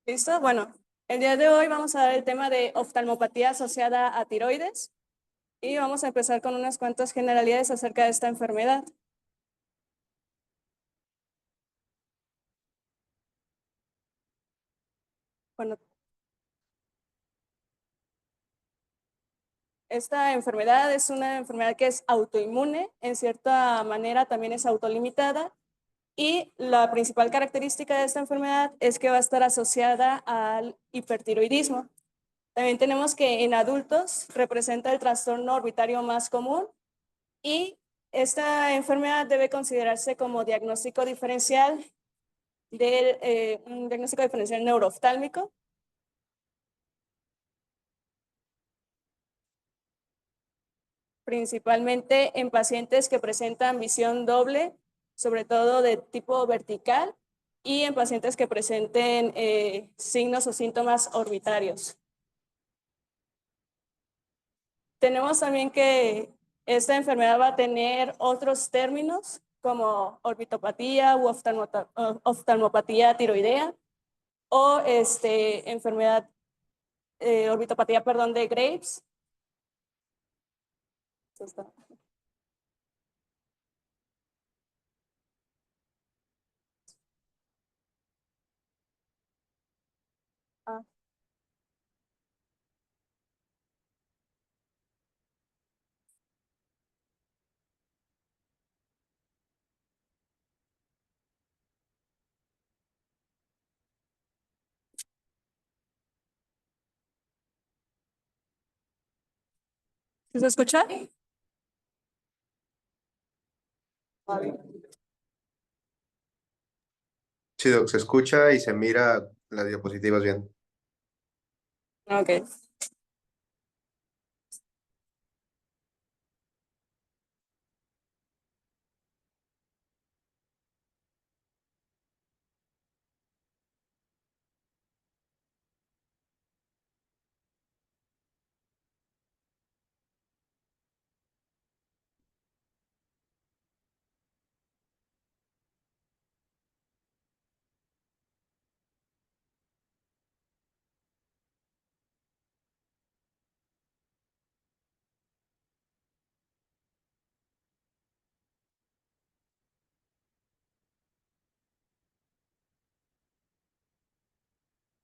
¿Listo? Bueno, el día de hoy vamos a ver el tema de oftalmopatía asociada a tiroides y vamos a empezar con unas cuantas generalidades acerca de esta enfermedad. Bueno, esta enfermedad es una enfermedad que es autoinmune, en cierta manera también es autolimitada y la principal característica de esta enfermedad es que va a estar asociada al hipertiroidismo. También tenemos que en adultos representa el trastorno orbitario más común y esta enfermedad debe considerarse como diagnóstico diferencial un diagnóstico diferencial neurooftálmico. Principalmente en pacientes que presentan visión doble, sobre todo de tipo vertical, y en pacientes que presenten signos o síntomas orbitarios. Tenemos también que esta enfermedad va a tener otros términos como orbitopatía u oftalmopatía tiroidea o enfermedad, orbitopatía, perdón, de Graves. Ah, ¿sí se escucha? Sí, Doc, se escucha y se mira las diapositivas bien. Ok.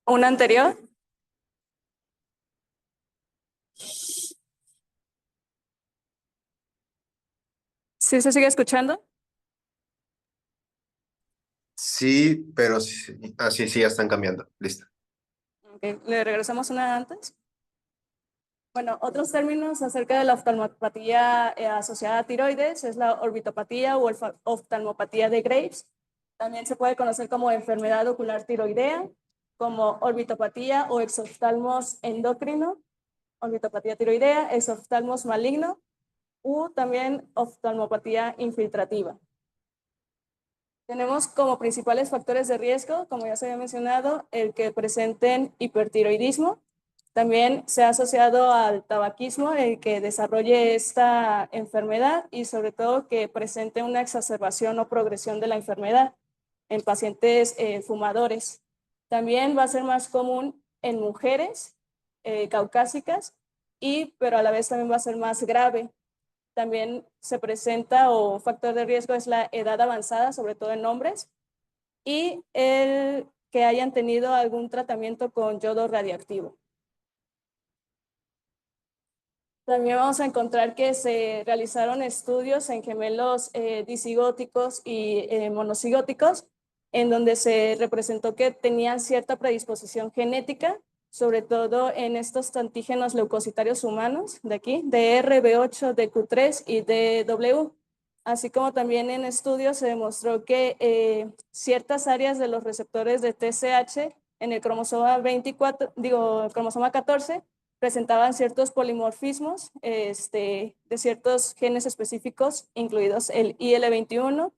¿Una anterior? ¿Sí se sigue escuchando? Sí, pero sí, sí, sí, ya están cambiando. Listo. Okay. ¿Le regresamos una antes? Bueno, otros términos acerca de la oftalmopatía asociada a tiroides es la orbitopatía o oftalmopatía de Graves. También se puede conocer como enfermedad ocular tiroidea, como orbitopatía o exoftalmos endocrino, orbitopatía tiroidea, exoftalmos maligno, u también oftalmopatía infiltrativa. Tenemos como principales factores de riesgo, como ya se había mencionado, el que presenten hipertiroidismo. También se ha asociado al tabaquismo, el que desarrolle esta enfermedad y sobre todo que presente una exacerbación o progresión de la enfermedad en pacientes fumadores. También va a ser más común en mujeres caucásicas, pero a la vez también va a ser más grave. También se presenta o factor de riesgo es la edad avanzada, sobre todo en hombres, y el que hayan tenido algún tratamiento con yodo radiactivo. También vamos a encontrar que se realizaron estudios en gemelos disigóticos y monocigóticos, en donde se representó que tenían cierta predisposición genética, sobre todo en estos antígenos leucocitarios humanos de aquí, DR, B8, DQ3 y DW. Así como también en estudios se demostró que ciertas áreas de los receptores de TSH en el cromosoma 24, el cromosoma 14, presentaban ciertos polimorfismos de ciertos genes específicos, incluidos el IL-21,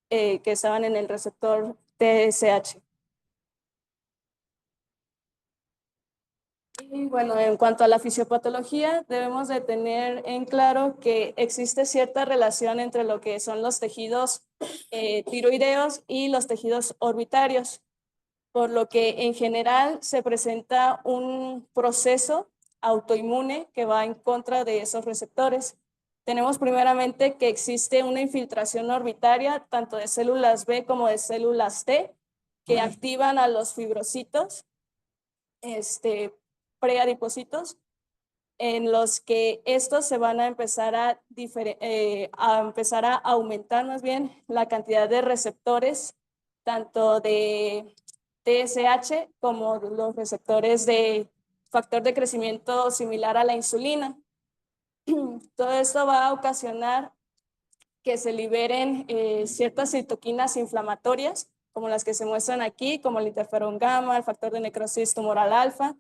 que estaban en el receptor TSH. Y bueno, en cuanto a la fisiopatología, debemos de tener en claro que existe cierta relación entre lo que son los tejidos tiroideos y los tejidos orbitarios. por lo que en general se presenta un proceso autoinmune que va en contra de esos receptores. Tenemos primeramente que existe una infiltración orbitaria tanto de células B como de células T que activan a los fibrocitos preadipocitos, en los que estos se van a empezar a aumentar más bien la cantidad de receptores, tanto de TSH como los receptores de factor de crecimiento similar a la insulina. Todo esto va a ocasionar que se liberen ciertas citoquinas inflamatorias, como las que se muestran aquí, como el interferón gamma, el factor de necrosis tumoral alfa,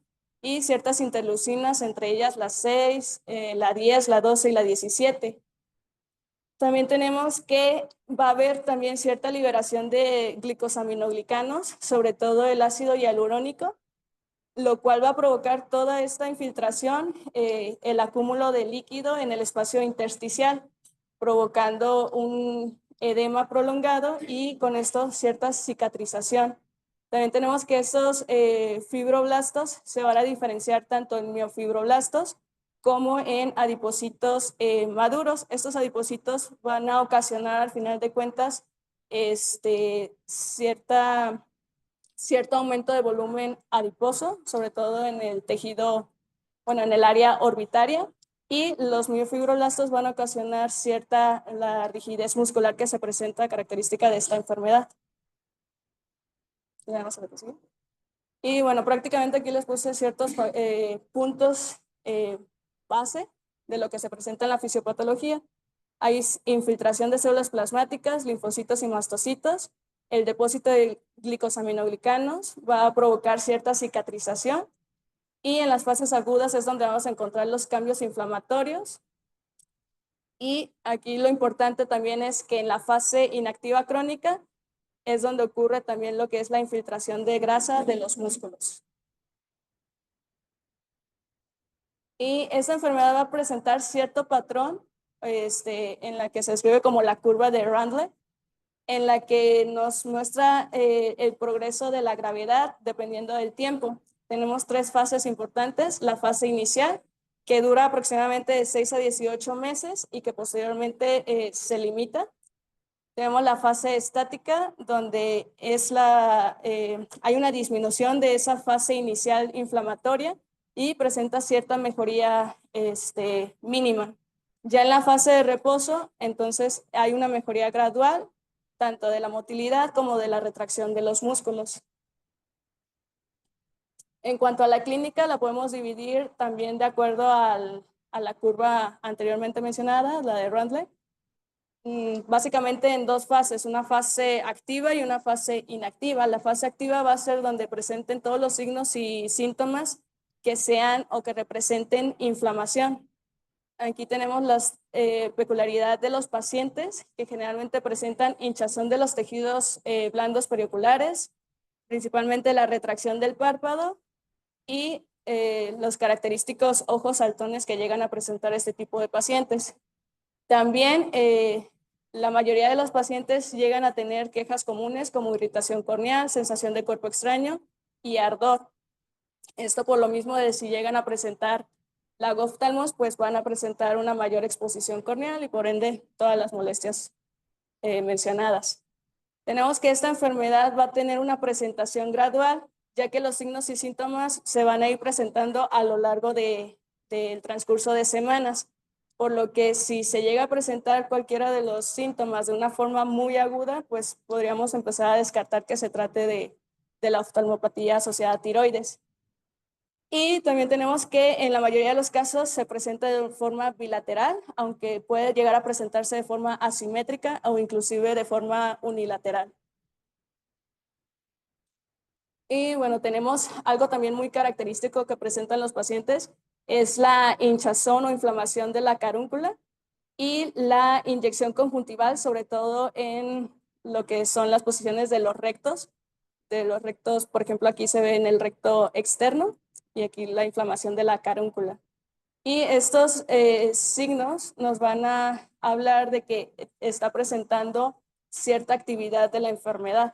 y ciertas interleucinas, entre ellas la 6, la 10, la 12 y la 17. También tenemos que va a haber también cierta liberación de glicosaminoglicanos, sobre todo el ácido hialurónico, lo cual va a provocar toda esta infiltración, el acúmulo de líquido en el espacio intersticial, provocando un edema prolongado y con esto cierta cicatrización. También tenemos que estos fibroblastos se van a diferenciar tanto en miofibroblastos como en adipocitos maduros. Estos adipocitos van a ocasionar al final de cuentas cierto aumento de volumen adiposo, sobre todo en el tejido, bueno, en el área orbitaria, y los miofibroblastos van a ocasionar la rigidez muscular que se presenta característica de esta enfermedad. Y bueno, prácticamente aquí les puse ciertos puntos base de lo que se presenta en la fisiopatología. Hay infiltración de células plasmáticas, linfocitos y mastocitos. El depósito de glicosaminoglicanos va a provocar cierta cicatrización. Y en las fases agudas es donde vamos a encontrar los cambios inflamatorios. Y aquí lo importante también es que en la fase inactiva crónica es donde ocurre también lo que es la infiltración de grasa de los músculos. Y esta enfermedad va a presentar cierto patrón en la que se describe como la curva de Randle, en la que nos muestra el progreso de la gravedad dependiendo del tiempo. Tenemos tres fases importantes: la fase inicial, que dura aproximadamente de 6 a 18 meses y que posteriormente se limita. Tenemos la fase estática, donde hay una disminución de esa fase inicial inflamatoria y presenta cierta mejoría mínima. Ya en la fase de reposo, entonces hay una mejoría gradual, tanto de la motilidad como de la retracción de los músculos. En cuanto a la clínica, la podemos dividir también de acuerdo a la curva anteriormente mencionada, la de Randle. Básicamente en dos fases, una fase activa y una fase inactiva. La fase activa va a ser donde presenten todos los signos y síntomas que sean o que representen inflamación. Aquí tenemos las peculiaridades de los pacientes, que generalmente presentan hinchazón de los tejidos blandos perioculares, principalmente la retracción del párpado y los característicos ojos saltones que llegan a presentar este tipo de pacientes. También la mayoría de los pacientes llegan a tener quejas comunes como irritación corneal, sensación de cuerpo extraño y ardor. Esto por lo mismo de si llegan a presentar lagoftalmos, pues van a presentar una mayor exposición corneal y por ende todas las molestias mencionadas. Tenemos que esta enfermedad va a tener una presentación gradual, ya que los signos y síntomas se van a ir presentando a lo largo del transcurso de semanas, por lo que si se llega a presentar cualquiera de los síntomas de una forma muy aguda, pues podríamos empezar a descartar que se trate de la oftalmopatía asociada a tiroides. Y también tenemos que en la mayoría de los casos se presenta de forma bilateral, aunque puede llegar a presentarse de forma asimétrica o inclusive de forma unilateral. Y bueno, tenemos algo también muy característico que presentan los pacientes, es la hinchazón o inflamación de la carúncula y la inyección conjuntival, sobre todo en lo que son las posiciones de los rectos. Por ejemplo, aquí se ve en el recto externo y aquí la inflamación de la carúncula. Y estos signos nos van a hablar de que está presentando cierta actividad de la enfermedad.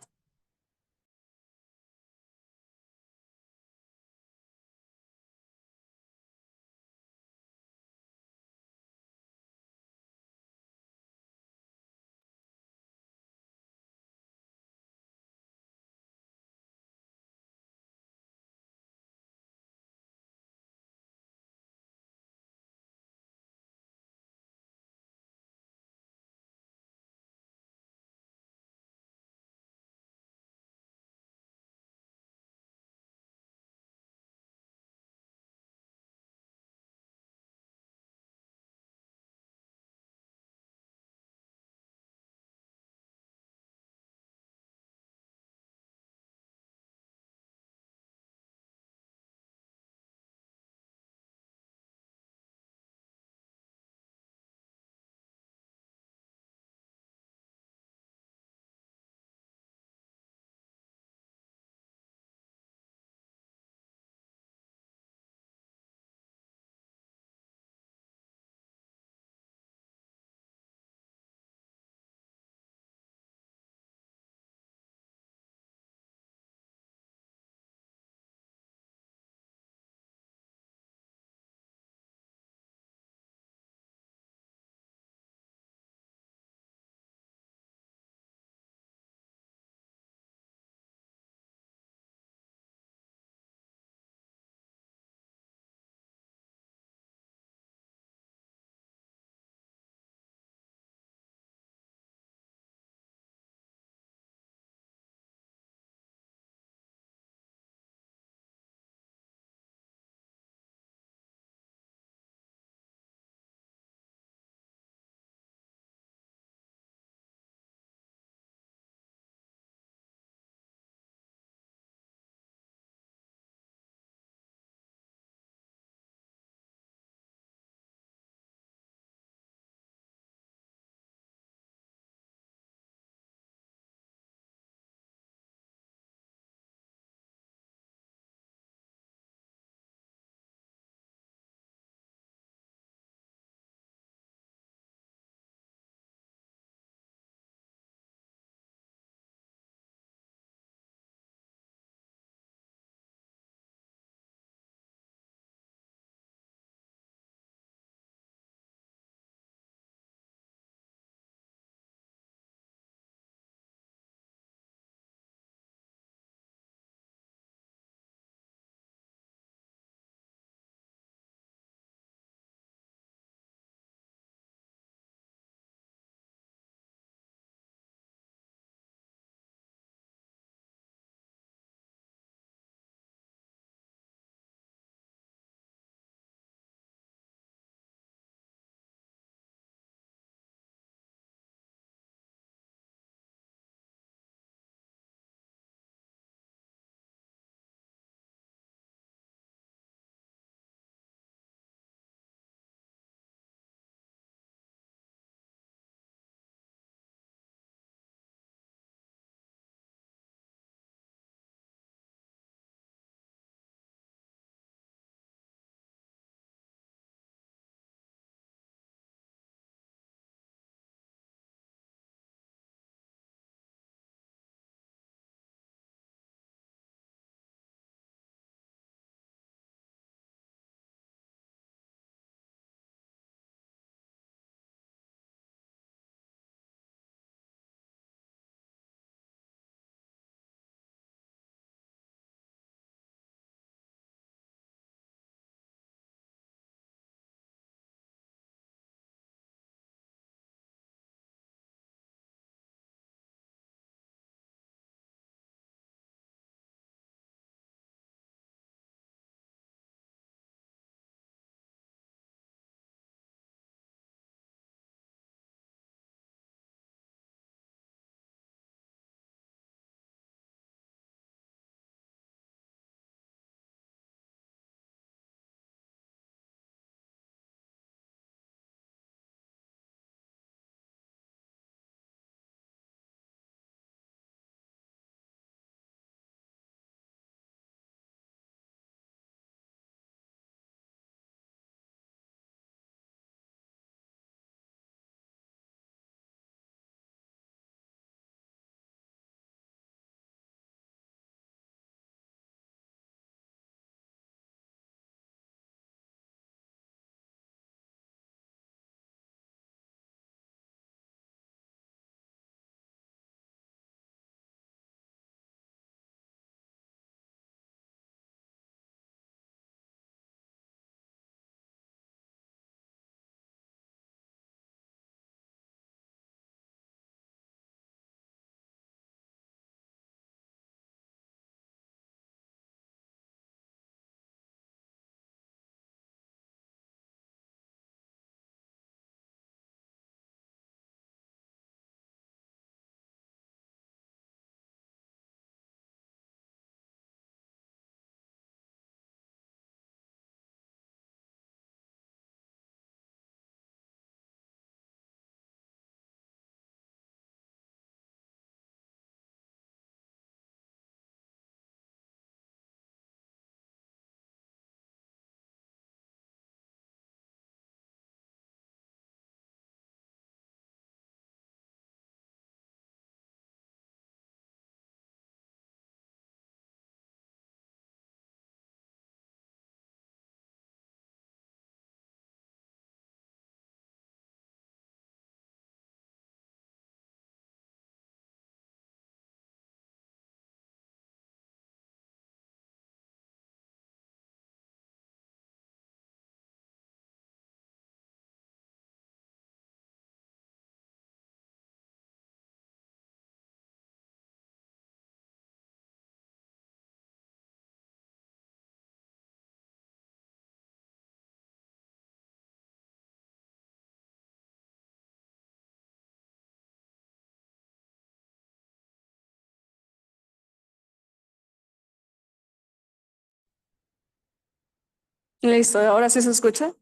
Listo, ahora sí se escucha.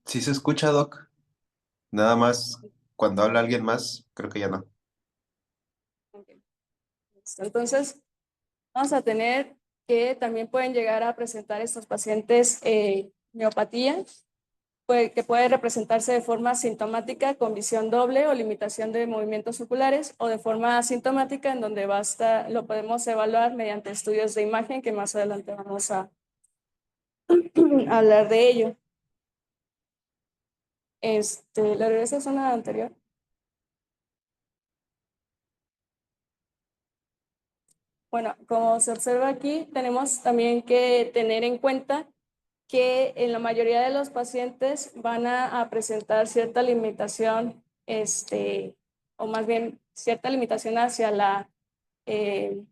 Sí se escucha, Doc. Nada más cuando habla alguien más, creo que ya no. Ok, listo. Entonces, vamos a tener que también pueden llegar a presentar estos pacientes miopatía, que puede representarse de forma sintomática con visión doble o limitación de movimientos oculares, o de forma asintomática en donde lo podemos evaluar mediante estudios de imagen, que más adelante vamos a hablar de ello. ¿Le regresas a una anterior? Bueno, como se observa aquí, tenemos también que tener en cuenta que en la mayoría de los pacientes van a presentar cierta limitación, o más bien cierta limitación eh,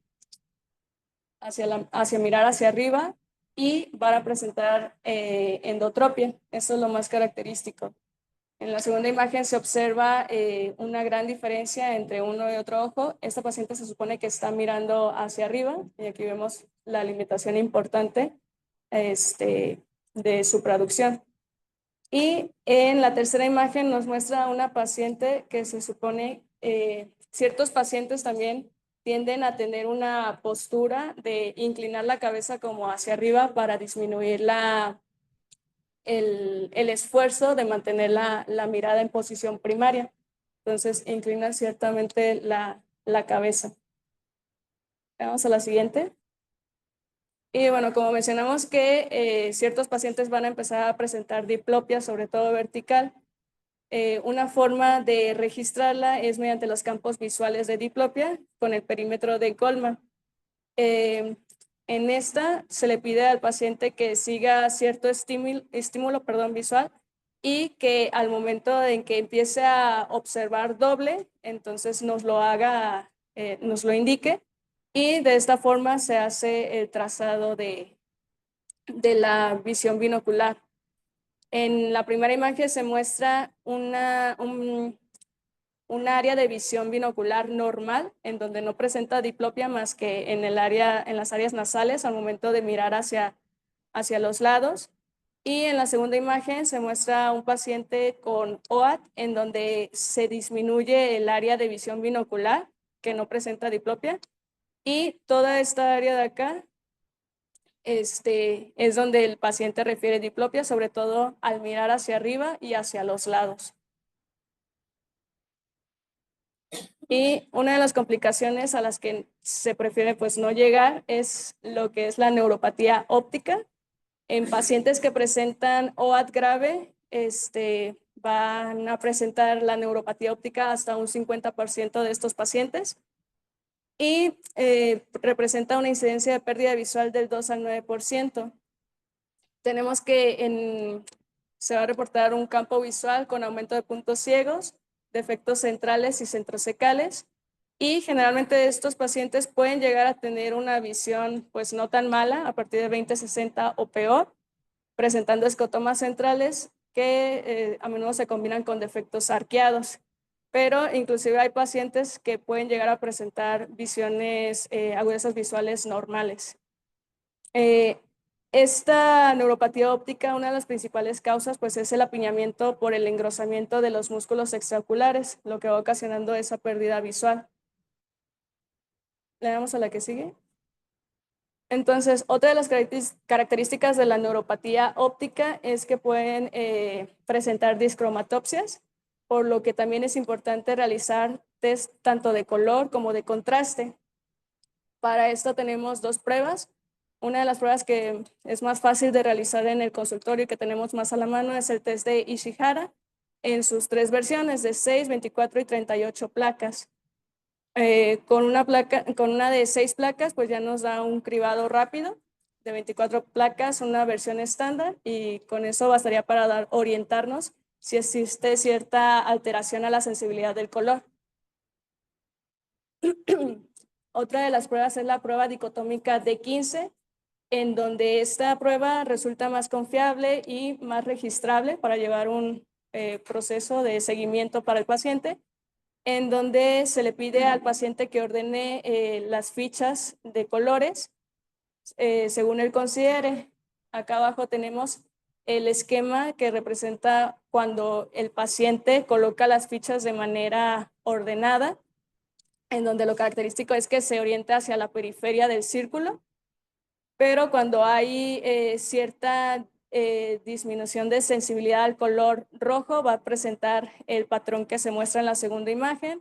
hacia mirar hacia arriba, y van a presentar endotropia. Eso es lo más característico. En la segunda imagen se observa una gran diferencia entre uno y otro ojo. Esta paciente se supone que está mirando hacia arriba, y aquí vemos la limitación importante de su producción. Y en la tercera imagen nos muestra una paciente que se supone, ciertos pacientes también tienden a tener una postura de inclinar la cabeza como hacia arriba para disminuir el esfuerzo de mantener la mirada en posición primaria. Entonces, inclinan ciertamente la cabeza. Vamos a la siguiente. Y bueno, como mencionamos que ciertos pacientes van a empezar a presentar diplopia, sobre todo vertical. Una forma de registrarla es mediante los campos visuales de diplopia con el perímetro de Goldman. Eh, en esta se le pide al paciente que siga cierto estímulo, visual, y que al momento en que empiece a observar doble, entonces nos lo indique, y de esta forma se hace el trazado de la visión binocular. En la primera imagen se muestra un área de visión binocular normal, en donde no presenta diplopia más que en las áreas nasales al momento de mirar hacia los lados. Y en la segunda imagen se muestra un paciente con OAT, en donde se disminuye el área de visión binocular, que no presenta diplopia, y toda esta área de acá es donde el paciente refiere diplopia, sobre todo al mirar hacia arriba y hacia los lados. Y una de las complicaciones a las que se prefiere pues no llegar es lo que es la neuropatía óptica. En pacientes que presentan OAT grave, van a presentar la neuropatía óptica hasta un 50% de estos pacientes, y representa una incidencia de pérdida visual del 2 al 9%. Tenemos que se va a reportar un campo visual con aumento de puntos ciegos, defectos centrales y centrosecales, y generalmente estos pacientes pueden llegar a tener una visión pues no tan mala a partir de 20/60 o peor, presentando escotomas centrales que a menudo se combinan con defectos arqueados. Pero inclusive hay pacientes que pueden llegar a presentar visiones, agudezas visuales normales. Eh, esta neuropatía óptica, una de las principales causas pues es el apiñamiento por el engrosamiento de los músculos extraoculares, lo que va ocasionando esa pérdida visual. Le damos a la que sigue. Entonces, otra de las características de la neuropatía óptica es que pueden presentar discromatopsias, por lo que también es importante realizar test tanto de color como de contraste. Para esto tenemos dos pruebas. Una de las pruebas que es más fácil de realizar en el consultorio y que tenemos más a la mano es el test de Ishihara, en sus tres versiones de 6, 24 y 38 placas. Con una de 6 placas, pues ya nos da un cribado rápido. De 24 placas, una versión estándar, y con eso bastaría para orientarnos si existe cierta alteración a la sensibilidad del color. Otra de las pruebas es la prueba dicotómica D15, en donde esta prueba resulta más confiable y más registrable para llevar un proceso de seguimiento para el paciente. en donde se le pide al paciente que ordene las fichas de colores según él considere. Acá abajo tenemos el esquema que representa cuando el paciente coloca las fichas de manera ordenada, en donde lo característico es que se orienta hacia la periferia del círculo, pero cuando hay cierta disminución de sensibilidad al color rojo, va a presentar el patrón que se muestra en la segunda imagen,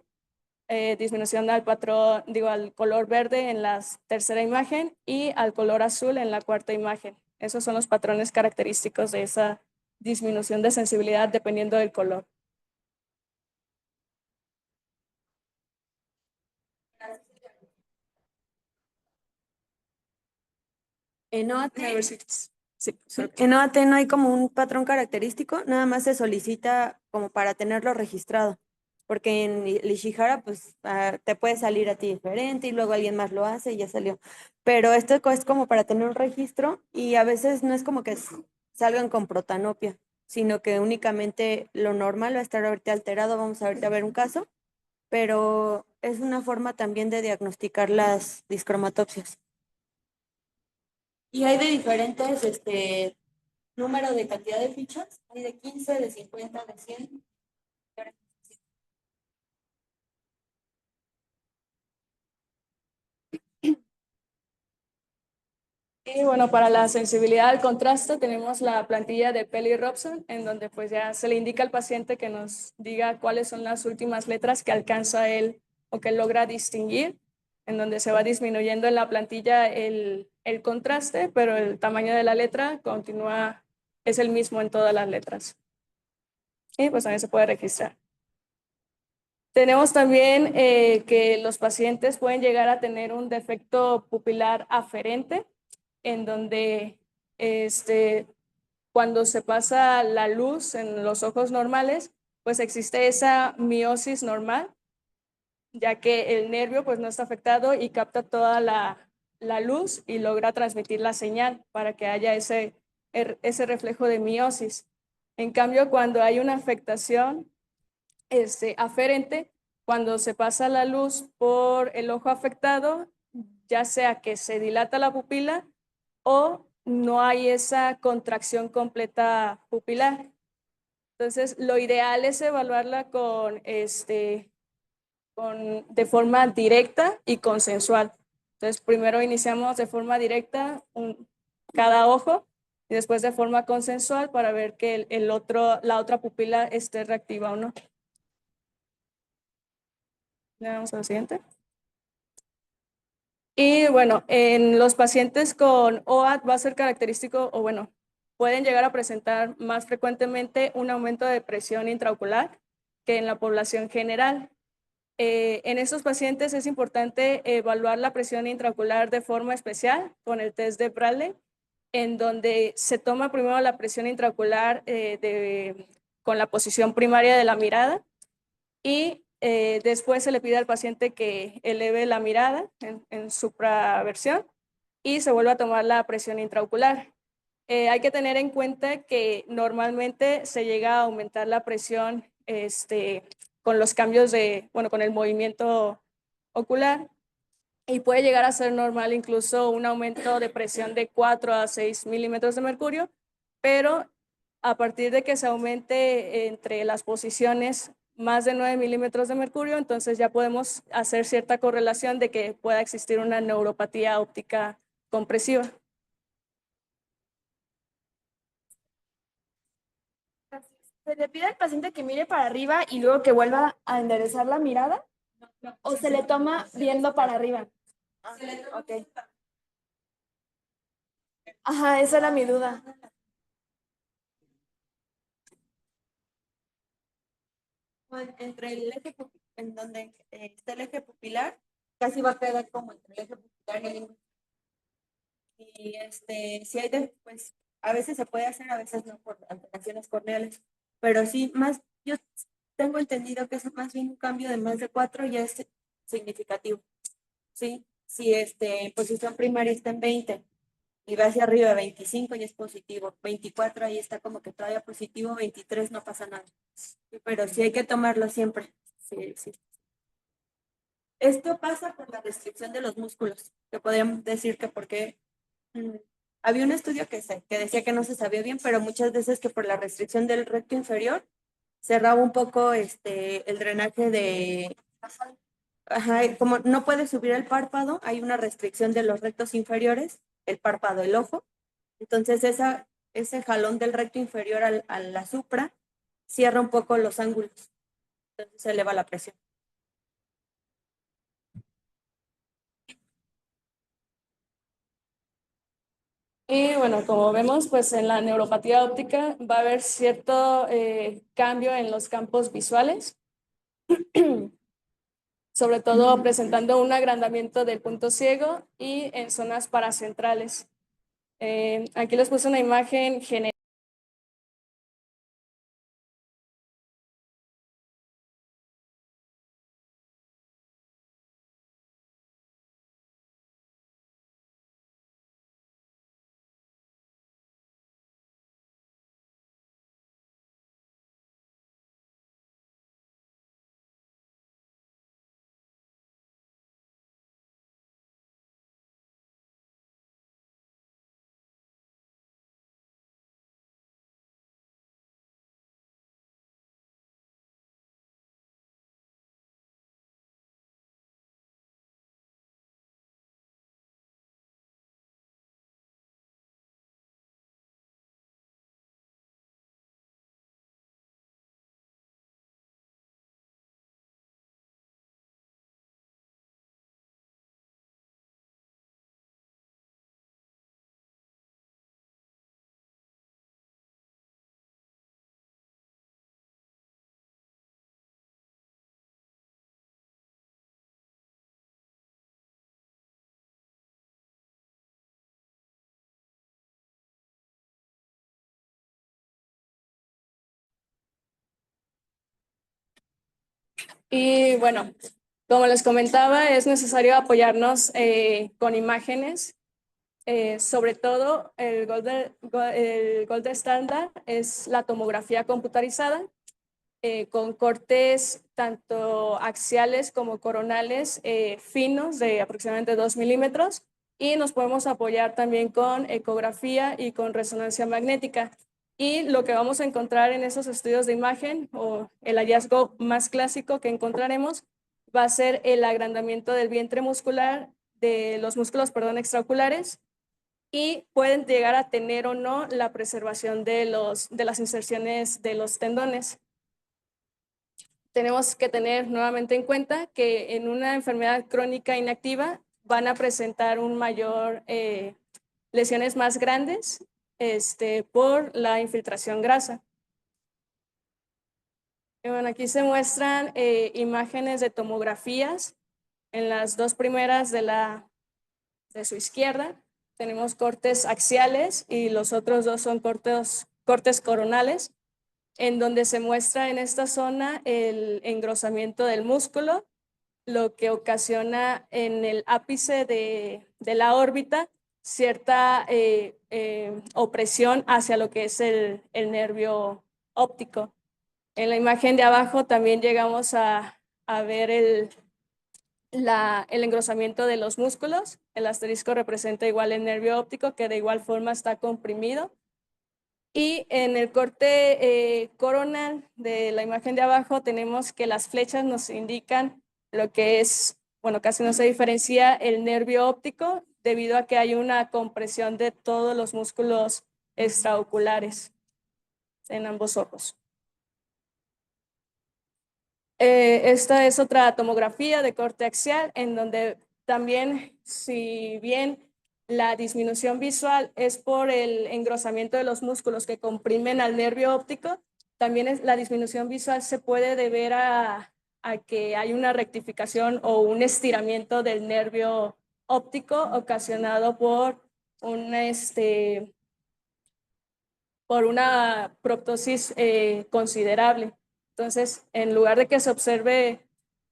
disminución al patrón, al color verde en la tercera imagen y al color azul en la cuarta imagen. Esos son los patrones característicos de esa disminución de sensibilidad dependiendo del color. En OAT, Sí, en OAT no hay como un patrón característico, nada más se solicita como para tenerlo registrado, porque en el Ishihara pues te puede salir a ti diferente y luego alguien más lo hace y ya salió. Pero esto es como para tener un registro y a veces no es como que salgan con protanopia, sino que únicamente lo normal va a estar ahorita alterado, vamos a ahorita a ver un caso, pero es una forma también de diagnosticar las discromatopsias. Y hay de diferentes número de cantidad de fichas, hay de 15, de 50, de 100. Y bueno, para la sensibilidad al contraste tenemos la plantilla de Peli-Robson, en donde pues ya se le indica al paciente que nos diga cuáles son las últimas letras que alcanza él o que logra distinguir, en donde se va disminuyendo en la plantilla el contraste, pero el tamaño de la letra continúa, es el mismo en todas las letras. Y pues también se puede registrar. Tenemos también que los pacientes pueden llegar a tener un defecto pupilar aferente, en donde cuando se pasa la luz en los ojos normales, pues existe esa miosis normal, ya que el nervio pues no está afectado y capta toda la luz y logra transmitir la señal para que haya ese reflejo de miosis. En cambio, cuando hay una afectación aferente, cuando se pasa la luz por el ojo afectado, ya sea que se dilata la pupila o no hay esa contracción completa pupilar. Entonces, lo ideal es evaluarla de forma directa y consensual. Entonces, primero iniciamos de forma directa cada ojo y después de forma consensual para ver que la otra pupila esté reactiva o no. Vamos a lo siguiente. Y bueno, en los pacientes con OAT va a ser característico, o bueno, pueden llegar a presentar más frecuentemente un aumento de presión intraocular que en la población general. En estos pacientes es importante evaluar la presión intraocular de forma especial con el test de Bradley, en donde se toma primero la presión intraocular con la posición primaria de la mirada y después se le pide al paciente que eleve la mirada en supraversión y se vuelve a tomar la presión intraocular. Hay que tener en cuenta que normalmente se llega a aumentar la presión con los cambios con el movimiento ocular y puede llegar a ser normal incluso un aumento de presión de 4 a 6 milímetros de mercurio, pero a partir de que se aumente entre las posiciones más de 9 milímetros de mercurio, entonces ya podemos hacer cierta correlación de que pueda existir una neuropatía óptica compresiva. ¿Se le pide al paciente que mire para arriba y luego que vuelva a enderezar la mirada? ¿O se le toma viendo para arriba? Ok. Ajá, esa era mi duda. Entre el eje en donde está el eje pupilar, casi va a quedar como entre el eje pupilar y el índice. Y si hay pues a veces se puede hacer, a veces no por alteraciones corneales, pero sí, más, yo tengo entendido que es más bien un cambio de más de 4 ya es significativo, ¿sí? Si posición primaria está en 20 y va hacia arriba 25 y es positivo, 24 ahí está como que todavía positivo, 23 no pasa nada, pero sí hay que tomarlo siempre, sí, sí. Esto pasa por la restricción de los músculos, que podríamos decir que porque había un estudio que decía que no se sabía bien, pero muchas veces que por la restricción del recto inferior cerraba un poco el drenaje de... Ajá, como no puede subir el párpado, hay una restricción de los rectos inferiores, el párpado, el ojo. Entonces ese jalón del recto inferior a la supra cierra un poco los ángulos. Entonces se eleva la presión. Y bueno, como vemos, pues en la neuropatía óptica va a haber cierto cambio en los campos visuales, sobre todo presentando un agrandamiento del punto ciego y en zonas paracentrales. Aquí les puse una imagen general. Y bueno, como les comentaba, es necesario apoyarnos con imágenes. Sobre todo, el gold estándar es la tomografía computarizada, con cortes tanto axiales como coronales finos de aproximadamente 2 milímetros, y nos podemos apoyar también con ecografía y con resonancia magnética. Y lo que vamos a encontrar en esos estudios de imagen, o el hallazgo más clásico que encontraremos, va a ser el agrandamiento del vientre muscular, de los músculos, perdón, extraoculares, y pueden llegar a tener o no la preservación de las inserciones de los tendones. Tenemos que tener nuevamente en cuenta que en una enfermedad crónica inactiva van a presentar un mayor lesiones más grandes por la infiltración grasa. Y bueno, aquí se muestran imágenes de tomografías. En las dos primeras de su izquierda tenemos cortes axiales y los otros dos son cortes coronales, en donde se muestra en esta zona el engrosamiento del músculo, lo que ocasiona en el ápice de la órbita cierta opresión hacia lo que es el nervio óptico. En la imagen de abajo también llegamos a ver el engrosamiento de los músculos. El asterisco representa igual el nervio óptico, que de igual forma está comprimido. Y en el corte coronal de la imagen de abajo tenemos que las flechas nos indican lo que es, bueno, casi no se diferencia el nervio óptico debido a que hay una compresión de todos los músculos extraoculares en ambos ojos. Esta es otra tomografía de corte axial, en donde también, si bien la disminución visual es por el engrosamiento de los músculos que comprimen al nervio óptico, también la disminución visual se puede deber a que hay una rectificación o un estiramiento del nervio óptico ocasionado por por una proptosis considerable. Entonces, en lugar de que se observe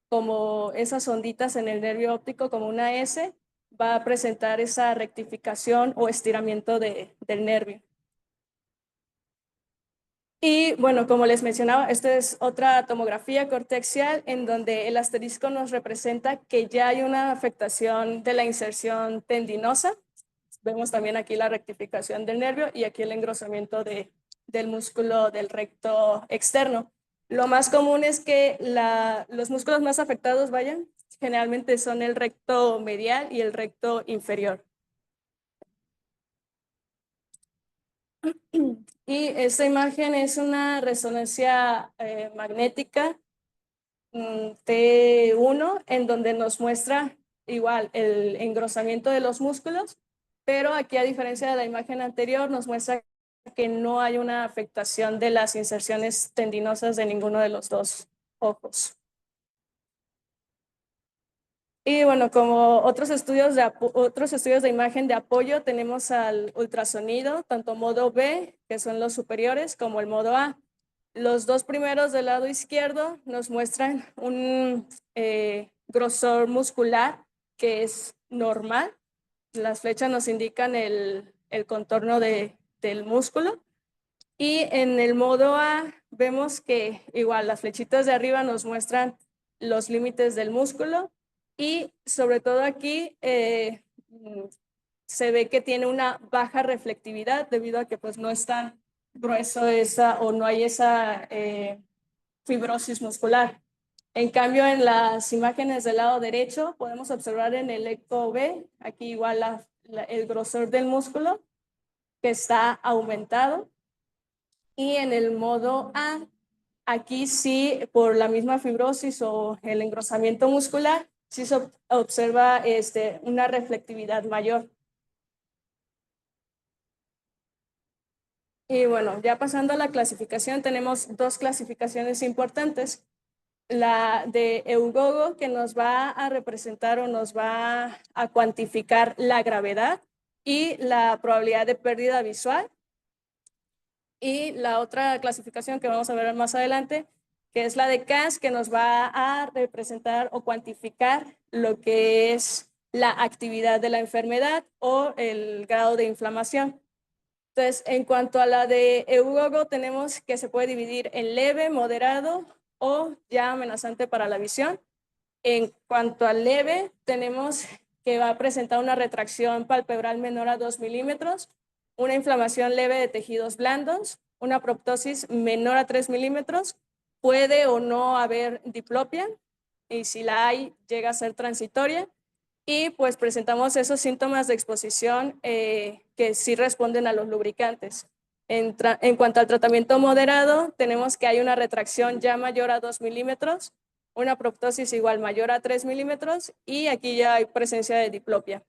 como esas onditas en el nervio óptico como una S, va a presentar esa rectificación o estiramiento del nervio. Y bueno, como les mencionaba, esta es otra tomografía cortexial en donde el asterisco nos representa que ya hay una afectación de la inserción tendinosa. Vemos también aquí la rectificación del nervio y aquí el engrosamiento del músculo del recto externo. Lo más común es que los músculos más afectados, generalmente son el recto medial y el recto inferior. Y esta imagen es una resonancia magnética T1 en donde nos muestra igual el engrosamiento de los músculos, pero aquí a diferencia de la imagen anterior nos muestra que no hay una afectación de las inserciones tendinosas de ninguno de los dos ojos. Y bueno, como otros estudios de imagen de apoyo, tenemos al ultrasonido, tanto modo B, que son los superiores, como el modo A. Los dos primeros del lado izquierdo nos muestran un grosor muscular que es normal. Las flechas nos indican el contorno del músculo. Y en el modo A vemos que igual las flechitas de arriba nos muestran los límites del músculo y sobre todo aquí se ve que tiene una baja reflectividad debido a que pues no es tan grueso o no hay esa fibrosis muscular. En cambio, en las imágenes del lado derecho podemos observar en el eco B, aquí igual el grosor del músculo que está aumentado. Y en el modo A, aquí sí, por la misma fibrosis o el engrosamiento muscular, sí se observa una reflectividad mayor. Y bueno, ya pasando a la clasificación, tenemos dos clasificaciones importantes. La de Eugogo, que nos va a representar o nos va a cuantificar la gravedad y la probabilidad de pérdida visual. Y la otra clasificación que vamos a ver más adelante, que es la de CAS, que nos va a representar o cuantificar lo que es la actividad de la enfermedad o el grado de inflamación. Entonces, en cuanto a la de Eugogo, tenemos que se puede dividir en leve, moderado o ya amenazante para la visión. En cuanto al leve, tenemos que va a presentar una retracción palpebral menor a 2 milímetros, una inflamación leve de tejidos blandos, una proptosis menor a 3 milímetros, puede o no haber diplopia, y si la hay, llega a ser transitoria, y pues presentamos esos síntomas de exposición que sí responden a los lubricantes. En cuanto al tratamiento moderado, tenemos que hay una retracción ya mayor a 2 milímetros, una proptosis igual mayor a 3 milímetros y aquí ya hay presencia de diplopia.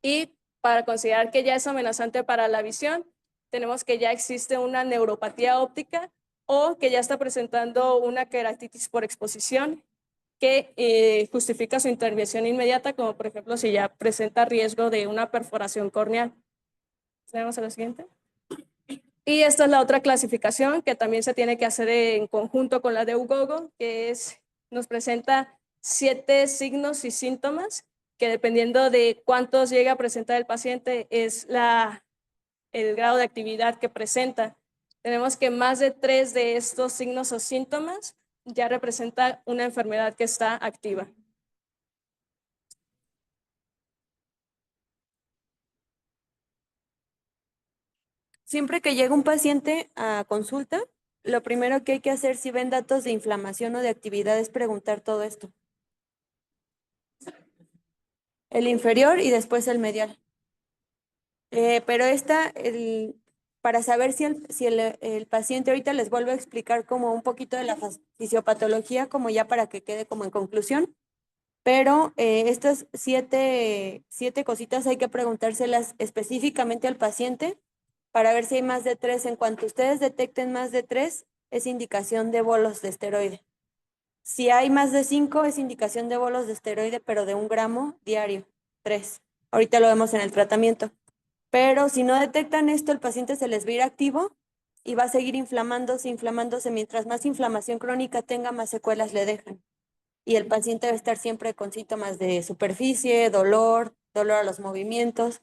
Y para considerar que ya es amenazante para la visión, tenemos que ya existe una neuropatía óptica o que ya está presentando una queratitis por exposición que justifica su intervención inmediata, como por ejemplo si ya presenta riesgo de una perforación corneal. Tenemos a la siguiente. Y esta es la otra clasificación que también se tiene que hacer en conjunto con la de Eugogo, que nos presenta 7 signos y síntomas que dependiendo de cuántos llega a presentar el paciente es el grado de actividad que presenta. Tenemos que más de 3 de estos signos o síntomas ya representa una enfermedad que está activa. Siempre que llega un paciente a consulta, lo primero que hay que hacer si ven datos de inflamación o de actividad es preguntar todo esto. El inferior y después el medial. Pero para saber si el paciente, ahorita les vuelvo a explicar como un poquito de la fisiopatología, como ya para que quede como en conclusión. Pero estas 7 cositas hay que preguntárselas específicamente al paciente para ver si hay más de 3. En cuanto ustedes detecten más de 3, es indicación de bolos de esteroide. Si hay más de 5, es indicación de bolos de esteroide, pero de 1 gramo diario, 3. Ahorita lo vemos en el tratamiento. Pero si no detectan esto, el paciente se les va a ir activo y va a seguir inflamándose. Mientras más inflamación crónica tenga, más secuelas le dejan. Y el paciente va a estar siempre con síntomas de superficie, dolor a los movimientos.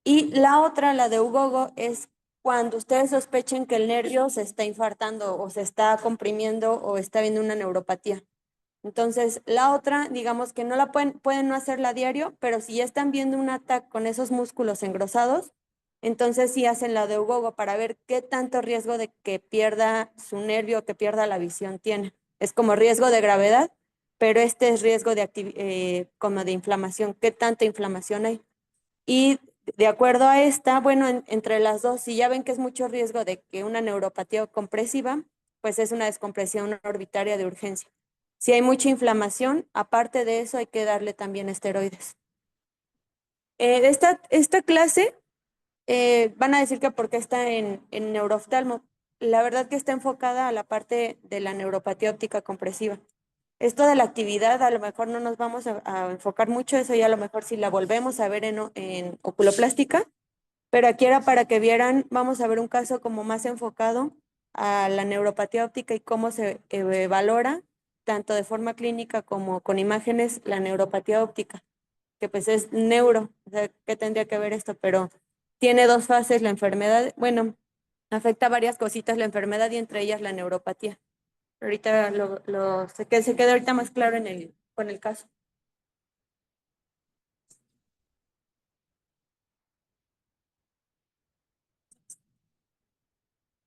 Y la otra, la de Eugogo, es cuando ustedes sospechen que el nervio se está infartando o se está comprimiendo o está viendo una neuropatía. Entonces, la otra, digamos que no la pueden no hacerla a diario, pero si ya están viendo un ataque con esos músculos engrosados, entonces sí hacen la de Ugogo para ver qué tanto riesgo de que pierda su nervio o que pierda la visión tiene. Es como riesgo de gravedad, pero este es riesgo de como de inflamación. ¿Qué tanta inflamación hay? Y de acuerdo a esta, bueno, entre las dos, si ya ven que es mucho riesgo de que una neuropatía compresiva, pues es una descompresión orbitaria de urgencia. Si hay mucha inflamación, aparte de eso hay que darle también esteroides. Esta clase van a decir que porque está en neurooftalmo. La verdad que está enfocada a la parte de la neuropatía óptica compresiva. Esto de la actividad, a lo mejor no nos vamos a enfocar mucho, eso ya a lo mejor si la volvemos a ver en oculoplástica, pero aquí era para que vieran, vamos a ver un caso como más enfocado a la neuropatía óptica y cómo se valora, tanto de forma clínica como con imágenes, la neuropatía óptica, que pues es neuro, o sea, ¿qué tendría que ver esto? Pero tiene dos fases la enfermedad, bueno, afecta varias cositas la enfermedad y entre ellas la neuropatía. Ahorita se queda ahorita más claro con el caso.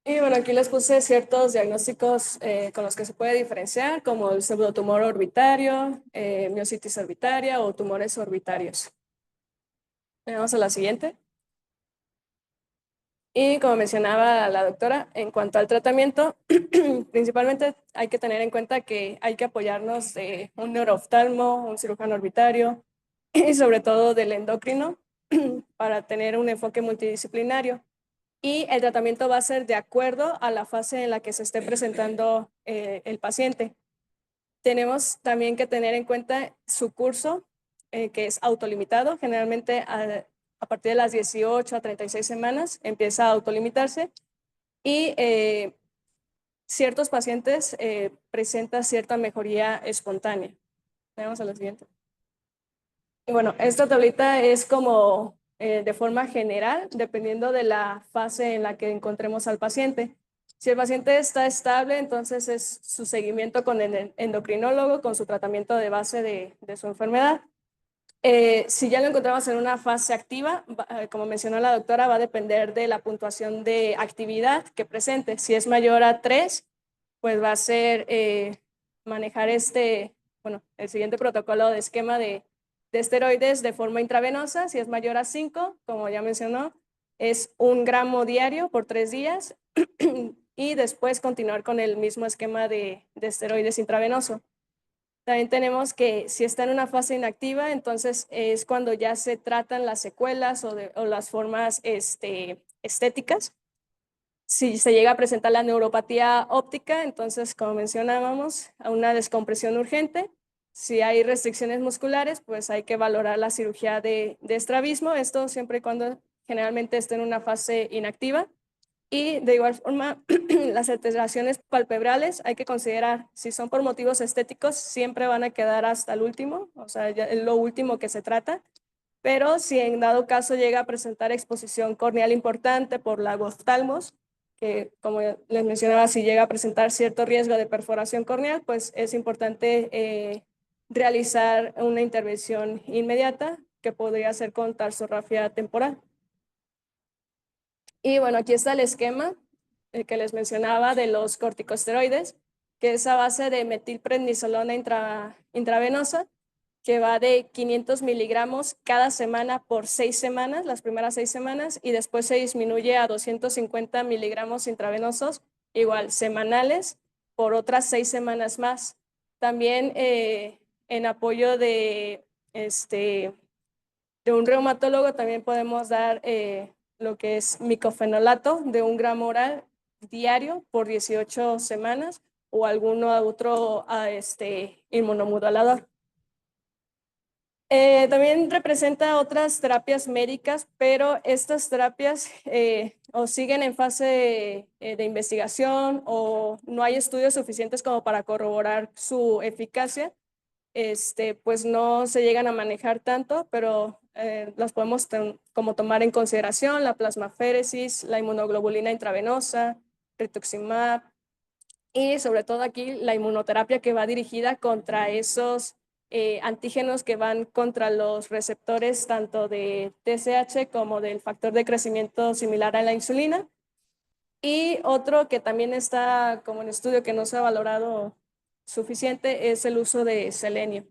Y bueno, aquí les puse ciertos diagnósticos con los que se puede diferenciar, como el pseudotumor orbitario, miositis orbitaria o tumores orbitarios. Vamos a la siguiente. Y como mencionaba la doctora, en cuanto al tratamiento, principalmente hay que tener en cuenta que hay que apoyarnos de un neurooftalmo, un cirujano orbitario y sobre todo del endocrino para tener un enfoque multidisciplinario. Y el tratamiento va a ser de acuerdo a la fase en la que se esté presentando el paciente. Tenemos también que tener en cuenta su curso, que es autolimitado. Generalmente a partir de las 18 a 36 semanas empieza a autolimitarse y ciertos pacientes presentan cierta mejoría espontánea. Vamos a la siguiente. Y bueno, esta tablita es como de forma general, dependiendo de la fase en la que encontremos al paciente. Si el paciente está estable, entonces es su seguimiento con el endocrinólogo, con su tratamiento de base de su enfermedad. Si ya lo encontramos en una fase activa, como mencionó la doctora, va a depender de la puntuación de actividad que presente. Si es mayor a 3, pues va a ser manejar el siguiente protocolo de esquema de esteroides de forma intravenosa. Si es mayor a 5, como ya mencionó, es 1 gramo diario por 3 días y después continuar con el mismo esquema de esteroides intravenoso. También tenemos que si está en una fase inactiva, entonces es cuando ya se tratan las secuelas o las formas estéticas. Si se llega a presentar la neuropatía óptica, entonces, como mencionábamos, a una descompresión urgente. Si hay restricciones musculares, pues hay que valorar la cirugía de estrabismo, esto siempre y cuando generalmente esté en una fase inactiva. Y de igual forma, las alteraciones palpebrales hay que considerar, si son por motivos estéticos, siempre van a quedar hasta el último, o sea, ya es lo último que se trata. Pero si en dado caso llega a presentar exposición corneal importante por la oftalmos, que como les mencionaba, si llega a presentar cierto riesgo de perforación corneal, pues es importante realizar una intervención inmediata que podría ser con tarsografía temporal. Y bueno, aquí está el esquema que les mencionaba de los corticosteroides, que es a base de metilprednisolona intravenosa, que va de 500 miligramos cada semana por 6 semanas, las primeras 6 semanas, y después se disminuye a 250 miligramos intravenosos, igual semanales, por otras 6 semanas más. También en apoyo de un reumatólogo también podemos dar lo que es micofenolato de 1 gramo oral diario por 18 semanas o alguno otro inmunomodulador. También representa otras terapias médicas, pero estas terapias o siguen en fase de investigación o no hay estudios suficientes como para corroborar su eficacia. pues no se llegan a manejar tanto, pero las podemos como tomar en consideración: la plasmaféresis, la inmunoglobulina intravenosa, rituximab, y sobre todo aquí la inmunoterapia, que va dirigida contra esos antígenos que van contra los receptores tanto de TSH como del factor de crecimiento similar a la insulina. Y otro que también está como en estudio, que no se ha valorado suficiente, es el uso de selenio.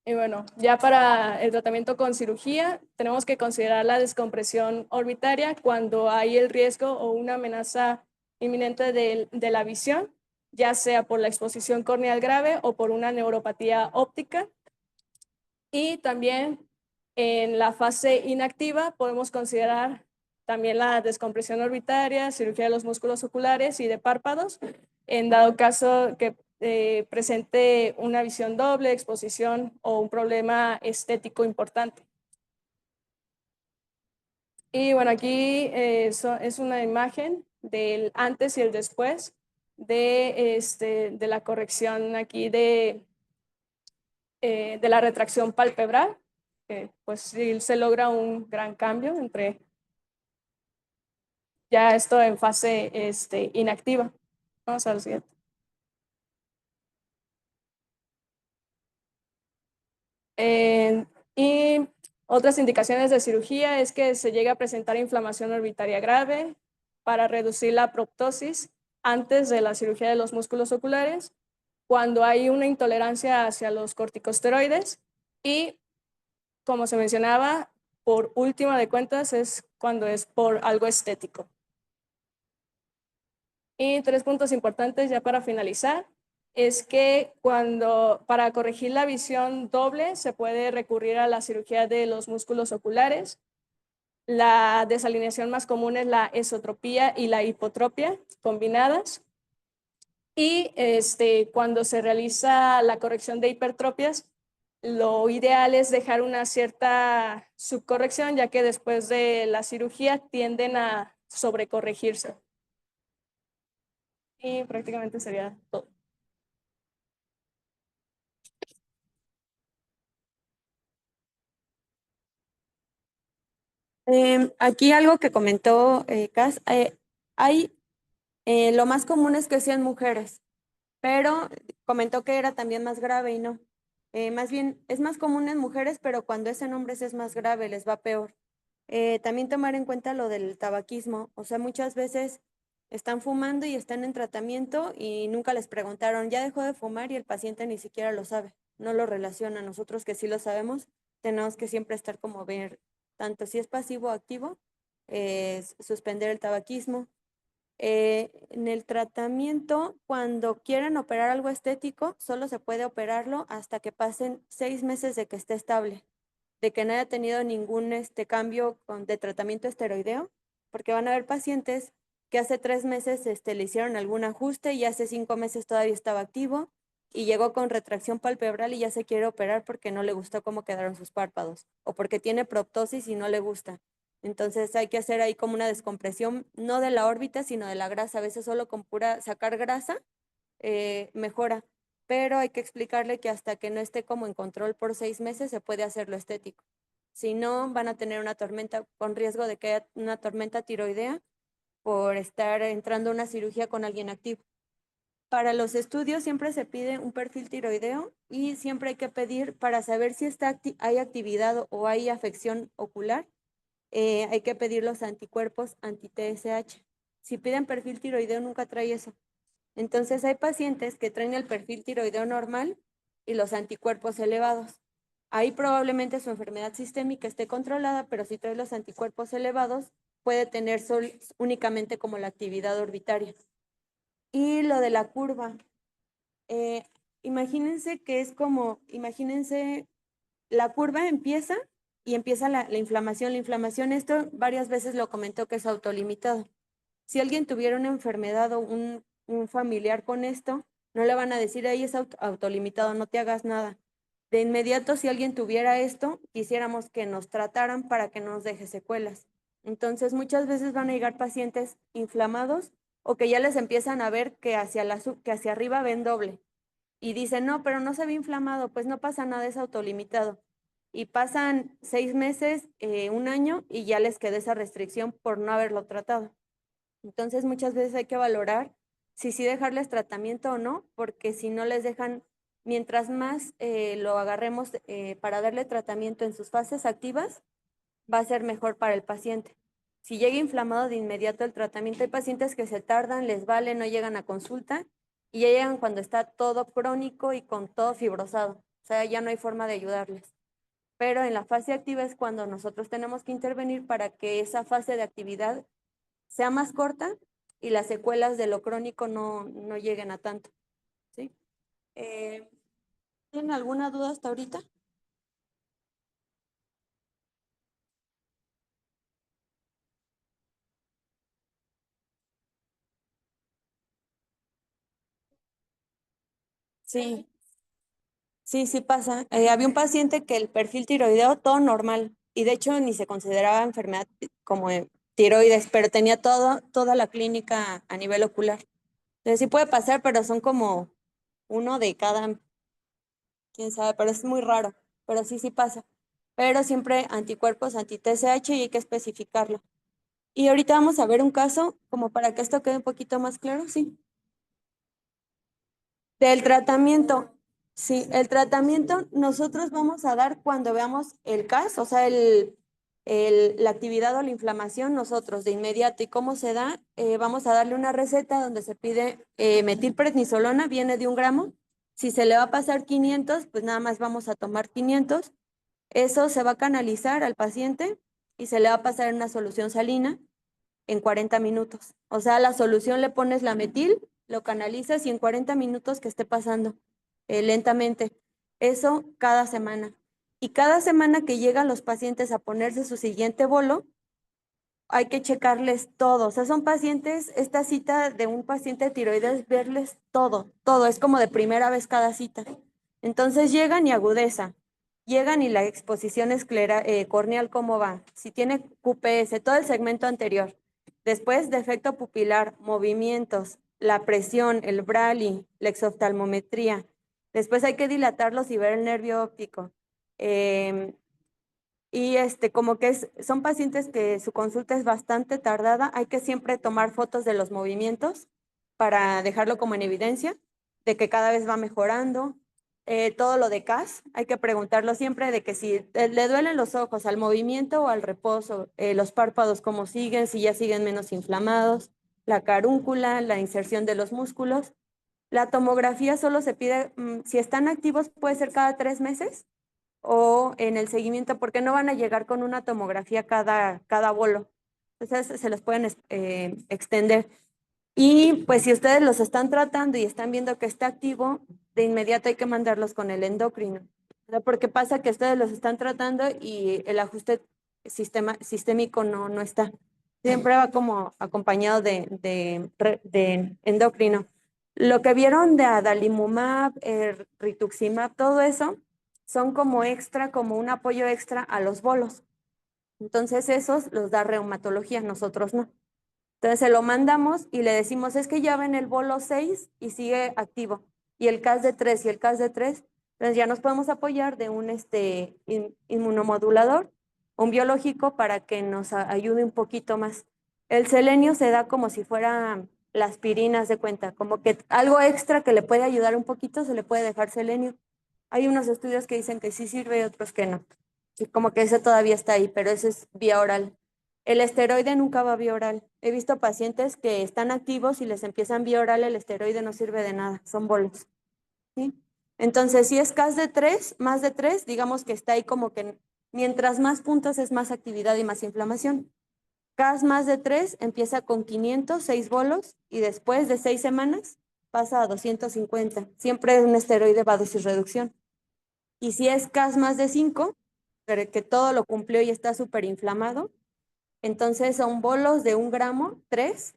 Y bueno, ya para el tratamiento con cirugía, tenemos que considerar la descompresión orbitaria cuando hay el riesgo o una amenaza inminente de la visión, ya sea por la exposición corneal grave o por una neuropatía óptica. Y también en la fase inactiva podemos considerar también la descompresión orbitaria, cirugía de los músculos oculares y de párpados, en dado caso que presente una visión doble, exposición o un problema estético importante. Y bueno, aquí es una imagen del antes y el después de la corrección aquí de la retracción palpebral. Pues sí se logra un gran cambio entre ya esto en fase inactiva. Vamos al siguiente. Y otras indicaciones de cirugía es que se llega a presentar inflamación orbitaria grave para reducir la proptosis antes de la cirugía de los músculos oculares, cuando hay una intolerancia hacia los corticosteroides y, como se mencionaba, por última de cuentas, es cuando es por algo estético. Y 3 puntos importantes ya para finalizar, es que para corregir la visión doble se puede recurrir a la cirugía de los músculos oculares. La desalineación más común es la esotropía y la hipotropia combinadas. Y cuando se realiza la corrección de hipertropias, lo ideal es dejar una cierta subcorrección, ya que después de la cirugía tienden a sobrecorregirse. Y prácticamente sería todo. Aquí algo que comentó Cas, lo más común es que sean mujeres, pero comentó que era también más grave y no. Más bien, es más común en mujeres, pero cuando es en hombres es más grave, les va peor. También tomar en cuenta lo del tabaquismo, o sea, muchas veces están fumando y están en tratamiento y nunca les preguntaron, ¿ya dejó de fumar? Y el paciente ni siquiera lo sabe, no lo relaciona. Nosotros que sí lo sabemos, tenemos que siempre estar como ver, tanto si es pasivo o activo, suspender el tabaquismo. En el tratamiento, cuando quieren operar algo estético, solo se puede operarlo hasta que pasen 6 meses de que esté estable, de que no haya tenido ningún cambio de tratamiento esteroideo, porque van a haber pacientes que hace 3 meses le hicieron algún ajuste y hace 5 meses todavía estaba activo y llegó con retracción palpebral y ya se quiere operar porque no le gustó cómo quedaron sus párpados o porque tiene proptosis y no le gusta. Entonces hay que hacer ahí como una descompresión, no de la órbita, sino de la grasa. A veces solo con pura sacar grasa mejora, pero hay que explicarle que hasta que no esté como en control por 6 meses se puede hacer lo estético. Si no, van a tener una tormenta con riesgo de que haya una tormenta tiroidea por estar entrando a una cirugía con alguien activo. Para los estudios siempre se pide un perfil tiroideo y siempre hay que pedir para saber si hay actividad o hay afección ocular. Hay que pedir los anticuerpos anti-TSH. Si piden perfil tiroideo, nunca trae eso. Entonces hay pacientes que traen el perfil tiroideo normal y los anticuerpos elevados. Ahí probablemente su enfermedad sistémica esté controlada, pero si trae los anticuerpos elevados, puede tener únicamente como la actividad orbitaria. Y lo de la curva. Imagínense que es como, imagínense, la curva empieza y empieza la inflamación. La inflamación, esto varias veces lo comentó que es autolimitado. Si alguien tuviera una enfermedad o un familiar con esto, no le van a decir, ahí es autolimitado, no te hagas nada. De inmediato, si alguien tuviera esto, quisiéramos que nos trataran para que no nos deje secuelas. Entonces, muchas veces van a llegar pacientes inflamados o que ya les empiezan a ver que hacia arriba ven doble. y dicen, no, pero no se ve inflamado, pues no pasa nada, es autolimitado. Y pasan 6 meses, 1 año, y ya les queda esa restricción por no haberlo tratado. Entonces, muchas veces hay que valorar si sí dejarles tratamiento o no, porque si no les dejan, mientras más lo agarremos para darle tratamiento en sus fases activas, va a ser mejor para el paciente. Si llega inflamado de inmediato el tratamiento, hay pacientes que se tardan, les vale, no llegan a consulta y ya llegan cuando está todo crónico y con todo fibrosado. O sea, ya no hay forma de ayudarles. Pero en la fase activa es cuando nosotros tenemos que intervenir para que esa fase de actividad sea más corta y las secuelas de lo crónico no lleguen a tanto. ¿Sí? ¿Tienen alguna duda hasta ahorita? Sí, sí pasa. Había un paciente que el perfil tiroideo todo normal y de hecho ni se consideraba enfermedad como tiroides, pero tenía toda la clínica a nivel ocular. Entonces sí puede pasar, pero son como uno de cada, quién sabe, pero es muy raro, pero sí pasa. Pero siempre anticuerpos anti-TSH y hay que especificarlo. Y ahorita vamos a ver un caso como para que esto quede un poquito más claro, sí. Del tratamiento. Sí, el tratamiento nosotros vamos a dar cuando veamos el CAS, o sea, la actividad o la inflamación, nosotros de inmediato. ¿Y cómo se da? Vamos a darle una receta donde se pide metilprednisolona, viene de 1 gramo. Si se le va a pasar 500, pues nada más vamos a tomar 500. Eso se va a canalizar al paciente y se le va a pasar en una solución salina en 40 minutos. O sea, a la solución le pones la metil, lo canalizas y en 40 minutos que esté pasando lentamente. Eso cada semana. Y cada semana que llegan los pacientes a ponerse su siguiente bolo, hay que checarles todo. O sea, son pacientes, esta cita de un paciente de tiroides es verles todo. Es como de primera vez cada cita. Entonces llegan y agudeza. Llegan y la exposición corneal, ¿cómo va? Si tiene QPS, todo el segmento anterior. Después, defecto pupilar, movimientos, la presión, el Braille, la exoftalmometría. Después hay que dilatarlos y ver el nervio óptico. Y como que son pacientes que su consulta es bastante tardada, hay que siempre tomar fotos de los movimientos para dejarlo como en evidencia, de que cada vez va mejorando. Todo lo de CAS, hay que preguntarlo siempre de que si le duelen los ojos al movimiento o al reposo, los párpados cómo siguen, si ya siguen menos inflamados, la carúncula, la inserción de los músculos. La tomografía solo se pide, si están activos puede ser cada 3 meses o en el seguimiento, porque no van a llegar con una tomografía cada bolo. Entonces se los pueden extender. Y pues si ustedes los están tratando y están viendo que está activo, de inmediato hay que mandarlos con el endocrino. Porque pasa que ustedes los están tratando y el ajuste sistémico no está. Siempre va como acompañado de endocrino. Lo que vieron de adalimumab, rituximab, todo eso, son como extra, como un apoyo extra a los bolos. Entonces esos los da reumatología, nosotros no. Entonces se lo mandamos y le decimos, es que ya ven el bolo 6 y sigue activo. Y el CAS de 3 y el CAS de 3. Entonces ya nos podemos apoyar de un inmunomodulador, un biológico para que nos ayude un poquito más. El selenio se da como si fuera la aspirina, haz de cuenta, como que algo extra que le puede ayudar un poquito, se le puede dejar selenio. Hay unos estudios que dicen que sí sirve y otros que no. Y como que ese todavía está ahí, pero eso es vía oral. El esteroide nunca va vía oral. He visto pacientes que están activos y les empiezan vía oral, el esteroide no sirve de nada, son bolos. ¿Sí? Entonces, si es CAS de 3, más de 3, digamos que está ahí como que mientras más puntos es más actividad y más inflamación. CAS más de 3 empieza con 500, 6 bolos y después de 6 semanas pasa a 250. Siempre un esteroide va a dosis reducción. Y si es CAS más de 5, pero que todo lo cumplió y está súper inflamado, entonces son bolos de 1 gramo, 3,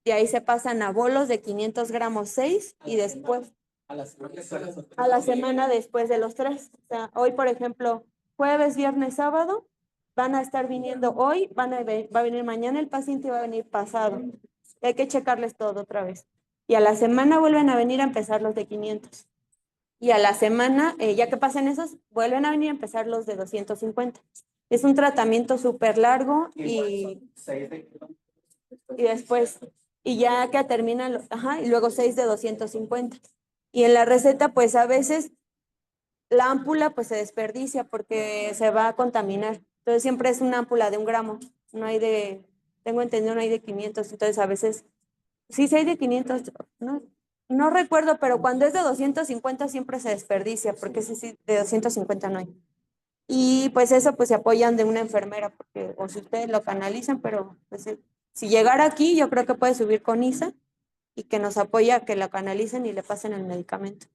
y ahí se pasan a bolos de 500 gramos, 6, y después a la semana después de los 3. O sea, hoy, por ejemplo, jueves, viernes, sábado, van a estar viniendo hoy, va a venir mañana el paciente y va a venir pasado. Hay que checarles todo otra vez. Y a la semana vuelven a venir a empezar los de 500. y a la semana, ya que pasen esos, vuelven a venir a empezar los de 250. Es un tratamiento súper largo y después, y ya que terminan, y luego 6 de 250. Y en la receta, pues a veces la ámpula pues se desperdicia porque se va a contaminar. Entonces siempre es una ámpula de 1 gramo, no hay tengo entendido, no hay de 500. Entonces a veces, sí hay de 500, no recuerdo, pero cuando es de 250 siempre se desperdicia, porque sí, de 250 no hay. Y pues eso pues se apoyan de una enfermera, porque o si ustedes lo canalizan, pero pues si llegara aquí yo creo que puede subir con Isa y que nos apoya a que la canalicen y le pasen el medicamento.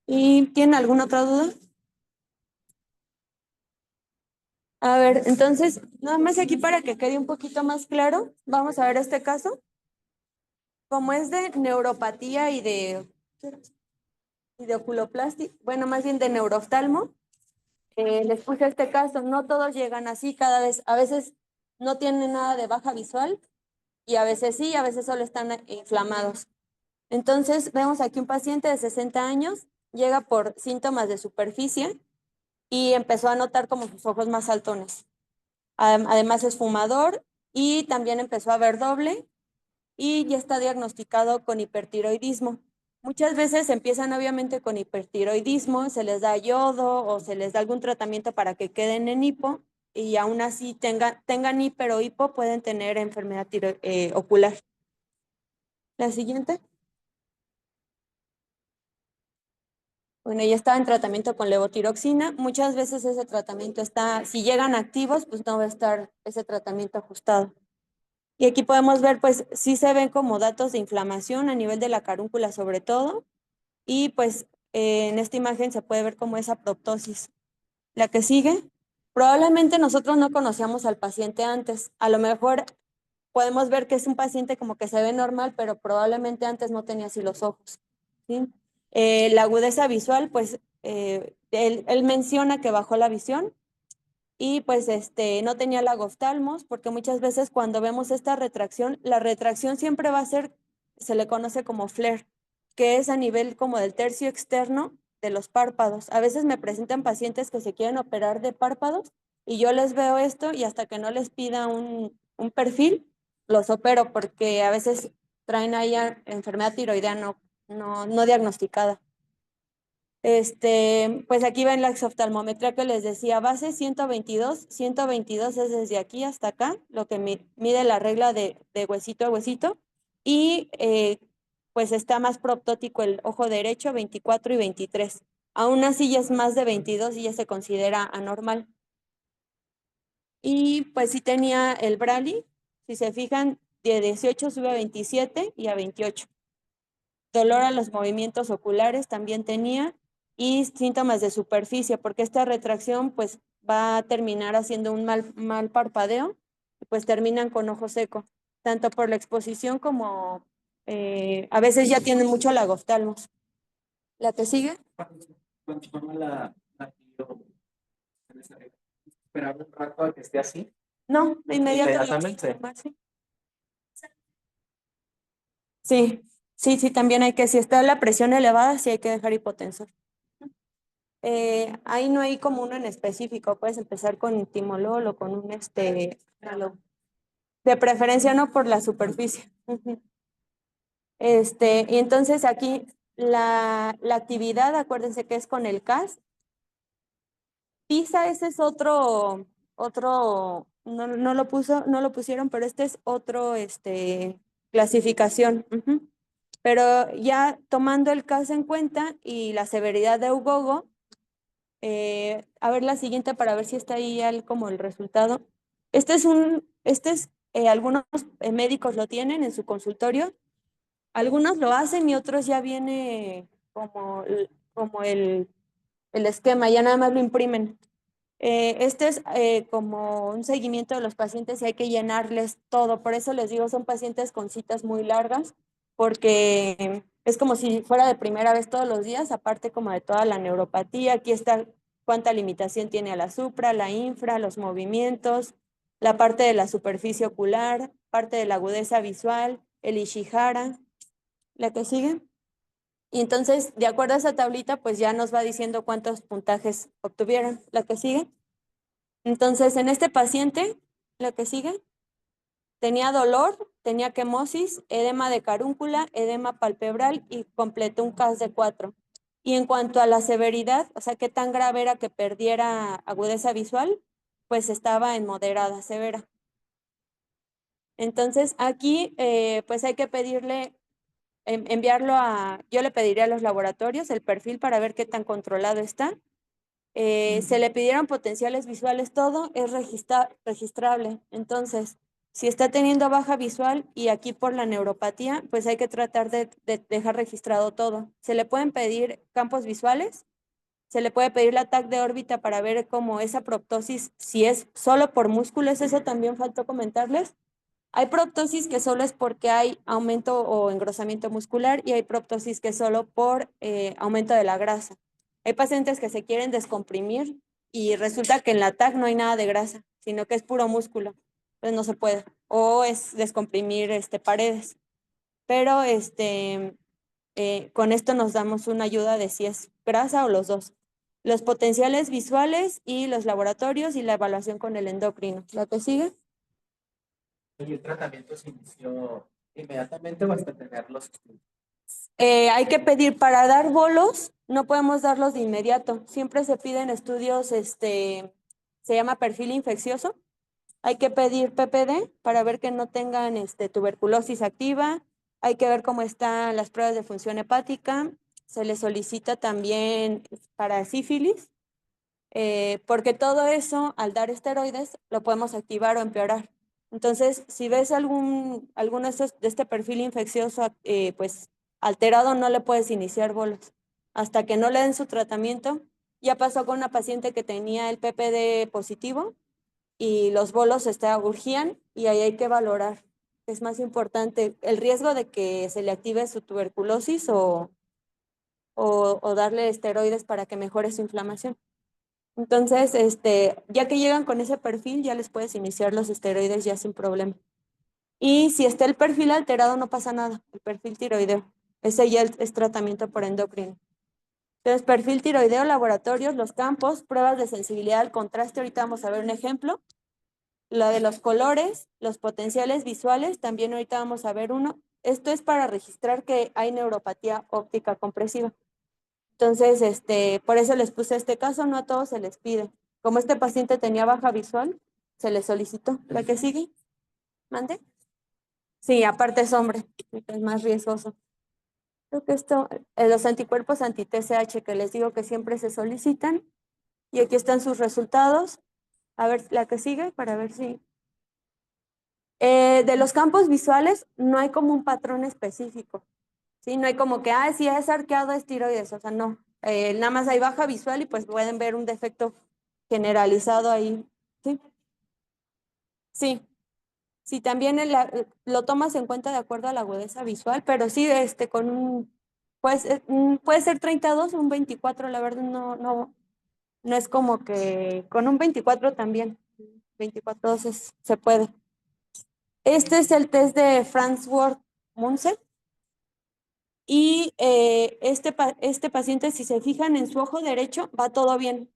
¿Y tienen alguna otra duda? A ver, entonces, nada más aquí para que quede un poquito más claro, vamos a ver este caso. Como es de neuropatía y de oculoplastia, bueno, más bien de neurooftalmo, les puse este caso. No todos llegan así, a veces no tienen nada de baja visual y a veces sí, a veces solo están inflamados. Entonces, vemos aquí un paciente de 60 años, llega por síntomas de superficie y empezó a notar como sus ojos más saltones. Además es fumador y también empezó a ver doble y ya está diagnosticado con hipertiroidismo. Muchas veces empiezan obviamente con hipertiroidismo, se les da yodo o se les da algún tratamiento para que queden en hipo y aún así tengan hiper o hipo, pueden tener enfermedad ocular. La siguiente. Bueno, ya estaba en tratamiento con levotiroxina. Muchas veces ese tratamiento si llegan activos, pues no va a estar ese tratamiento ajustado. Y aquí podemos ver, pues sí se ven como datos de inflamación a nivel de la carúncula sobre todo. Y pues en esta imagen se puede ver como esa proptosis. La que sigue, probablemente nosotros no conocíamos al paciente antes. A lo mejor podemos ver que es un paciente como que se ve normal, pero probablemente antes no tenía así los ojos, ¿sí? La agudeza visual, pues él menciona que bajó la visión y pues no tenía lagoftalmos, porque muchas veces cuando vemos esta retracción, la retracción siempre va a ser, se le conoce como flare, que es a nivel como del tercio externo de los párpados. A veces me presentan pacientes que se quieren operar de párpados y yo les veo esto y hasta que no les pida un perfil, los opero porque a veces traen ahí enfermedad tiroidea no diagnosticada. Pues aquí ven la exoftalmometría que les decía, base 122. 122 es desde aquí hasta acá, lo que mide la regla de huesito a huesito. Y pues está más proptótico el ojo derecho, 24 y 23. Aún así ya es más de 22 y ya se considera anormal. Y pues sí tenía el Braille, si se fijan, de 18 sube a 27 y a 28. Dolor a los movimientos oculares también tenía y síntomas de superficie, porque esta retracción pues va a terminar haciendo un mal parpadeo y pues terminan con ojo seco, tanto por la exposición como a veces ya tienen mucho lagoftalmos. ¿La que sigue? Esperar un rato a que esté así. No, inmediatamente. Sí, también hay que, si está la presión elevada, sí hay que dejar hipotensor. Ahí no hay como uno en específico, puedes empezar con timolol o con un de preferencia no por la superficie. Y entonces aquí la actividad, acuérdense que es con el CAS. PISA, ese es otro, no lo pusieron, pero este es otro, clasificación. Pero ya tomando el CAS en cuenta y la severidad de UGOGO, a ver la siguiente para ver si está ahí ya como el resultado. Algunos médicos lo tienen en su consultorio, algunos lo hacen y otros ya viene como el esquema, ya nada más lo imprimen. Este es como un seguimiento de los pacientes y hay que llenarles todo. Por eso les digo, son pacientes con citas muy largas, porque es como si fuera de primera vez todos los días, aparte como de toda la neuropatía. Aquí está cuánta limitación tiene a la supra, la infra, los movimientos, la parte de la superficie ocular, parte de la agudeza visual, el Ishihara. ¿La que sigue? Y entonces, de acuerdo a esa tablita, pues ya nos va diciendo cuántos puntajes obtuvieron. La que sigue. Entonces, en este paciente, la que sigue, tenía dolor, tenía quemosis, edema de carúncula, edema palpebral y completó un CAS de 4. Y en cuanto a la severidad, o sea, qué tan grave era que perdiera agudeza visual, pues estaba en moderada severa. Entonces, aquí, pues hay que pedirle, enviarlo yo le pediría a los laboratorios el perfil para ver qué tan controlado está. Se le pidieron potenciales visuales, todo es registrable. Entonces, si está teniendo baja visual y aquí por la neuropatía, pues hay que tratar de dejar registrado todo. Se le pueden pedir campos visuales, se le puede pedir la TAC de órbita para ver cómo esa proptosis, si es solo por músculos, eso también faltó comentarles. Hay proptosis que solo es porque hay aumento o engrosamiento muscular y hay proptosis que es solo por aumento de la grasa. Hay pacientes que se quieren descomprimir y resulta que en la TAC no hay nada de grasa, sino que es puro músculo. Entonces no se puede. O es descomprimir paredes. Pero con esto nos damos una ayuda de si es grasa o los dos. Los potenciales visuales y los laboratorios y la evaluación con el endocrino. ¿La que sigue? ¿Y el tratamiento se inició inmediatamente o hasta tener los estudios? Hay que pedir para dar bolos, no podemos darlos de inmediato. Siempre se piden estudios, se llama perfil infeccioso. Hay que pedir PPD para ver que no tengan tuberculosis activa. Hay que ver cómo están las pruebas de función hepática. Se les solicita también para sífilis, porque todo eso, al dar esteroides, lo podemos activar o empeorar. Entonces, si ves alguno de este perfil infeccioso, pues alterado, no le puedes iniciar bolos. Hasta que no le den su tratamiento. Ya pasó con una paciente que tenía el PPD positivo y los bolos urgían y ahí hay que valorar. Es más importante el riesgo de que se le active su tuberculosis o darle esteroides para que mejore su inflamación. Entonces, ya que llegan con ese perfil, ya les puedes iniciar los esteroides ya sin problema. Y si está el perfil alterado, no pasa nada, el perfil tiroideo. Ese ya es tratamiento por endocrino. Entonces, perfil tiroideo, laboratorios, los campos, pruebas de sensibilidad al contraste. Ahorita vamos a ver un ejemplo. La de los colores, los potenciales visuales, también ahorita vamos a ver uno. Esto es para registrar que hay neuropatía óptica compresiva. Entonces, por eso les puse este caso, no a todos se les pide. Como este paciente tenía baja visual, se le solicitó. ¿La que sigue? ¿Mande? Sí, aparte es hombre, es más riesgoso. Creo que los anticuerpos anti-TSH que les digo que siempre se solicitan. Y aquí están sus resultados. A ver, la que sigue para ver si... de los campos visuales no hay como un patrón específico. ¿Sí? No hay como que, si es arqueado es tiroides, o sea, no. Nada más hay baja visual y pues pueden ver un defecto generalizado ahí. ¿Sí? Sí. Sí, también lo tomas en cuenta de acuerdo a la agudeza visual, pero sí, con pues, puede ser 32 o un 24, la verdad no es como que con un 24 también, 24 se puede. Este es el test de Farnsworth-Munsell. Y este paciente, si se fijan en su ojo derecho, va todo bien.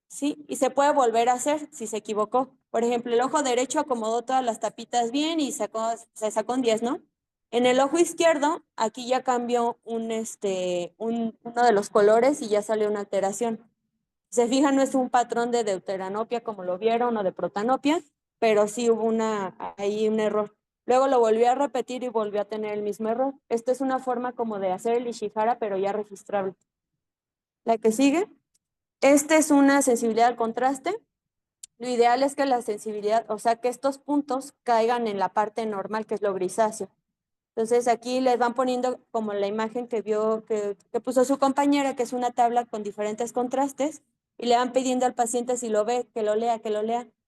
¿Sí? Y se puede volver a hacer si se equivocó. Por ejemplo, el ojo derecho acomodó todas las tapitas bien y se sacó un 10, ¿no? En el ojo izquierdo, aquí ya cambió uno de los colores y ya salió una alteración. Se fijan, no es un patrón de deuteranopia como lo vieron o de protanopia, pero sí hubo ahí un error. Luego lo volvió a repetir y volvió a tener el mismo error. Esto es una forma como de hacer el Ishihara, pero ya registrable. La que sigue. Es una sensibilidad al contraste. Lo ideal es que la sensibilidad, o sea, que estos puntos caigan en la parte normal, que es lo grisáceo. Entonces aquí les van poniendo como la imagen que puso su compañera, que es una tabla con diferentes contrastes, y le van pidiendo al paciente si lo ve, que lo lea,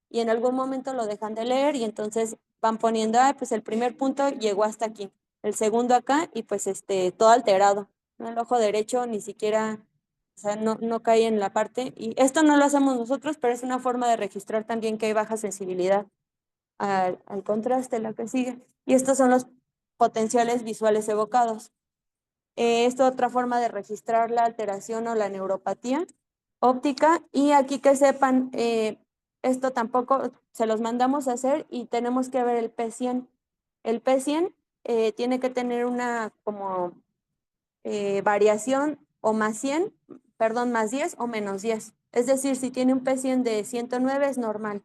y en algún momento lo dejan de leer y entonces van poniendo, pues el primer punto llegó hasta aquí, el segundo acá y pues todo alterado, ¿no? El ojo derecho ni siquiera, o sea, no cae en la parte, y esto no lo hacemos nosotros, pero es una forma de registrar también que hay baja sensibilidad al contraste, la que sigue. Y estos son los potenciales visuales evocados. Es otra forma de registrar la alteración o la neuropatía óptica. Y aquí que sepan, esto tampoco se los mandamos a hacer y tenemos que ver el P100. El P100 tiene que tener una como variación o más 100, perdón, más 10 o menos 10. Es decir, si tiene un P100 de 109 es normal,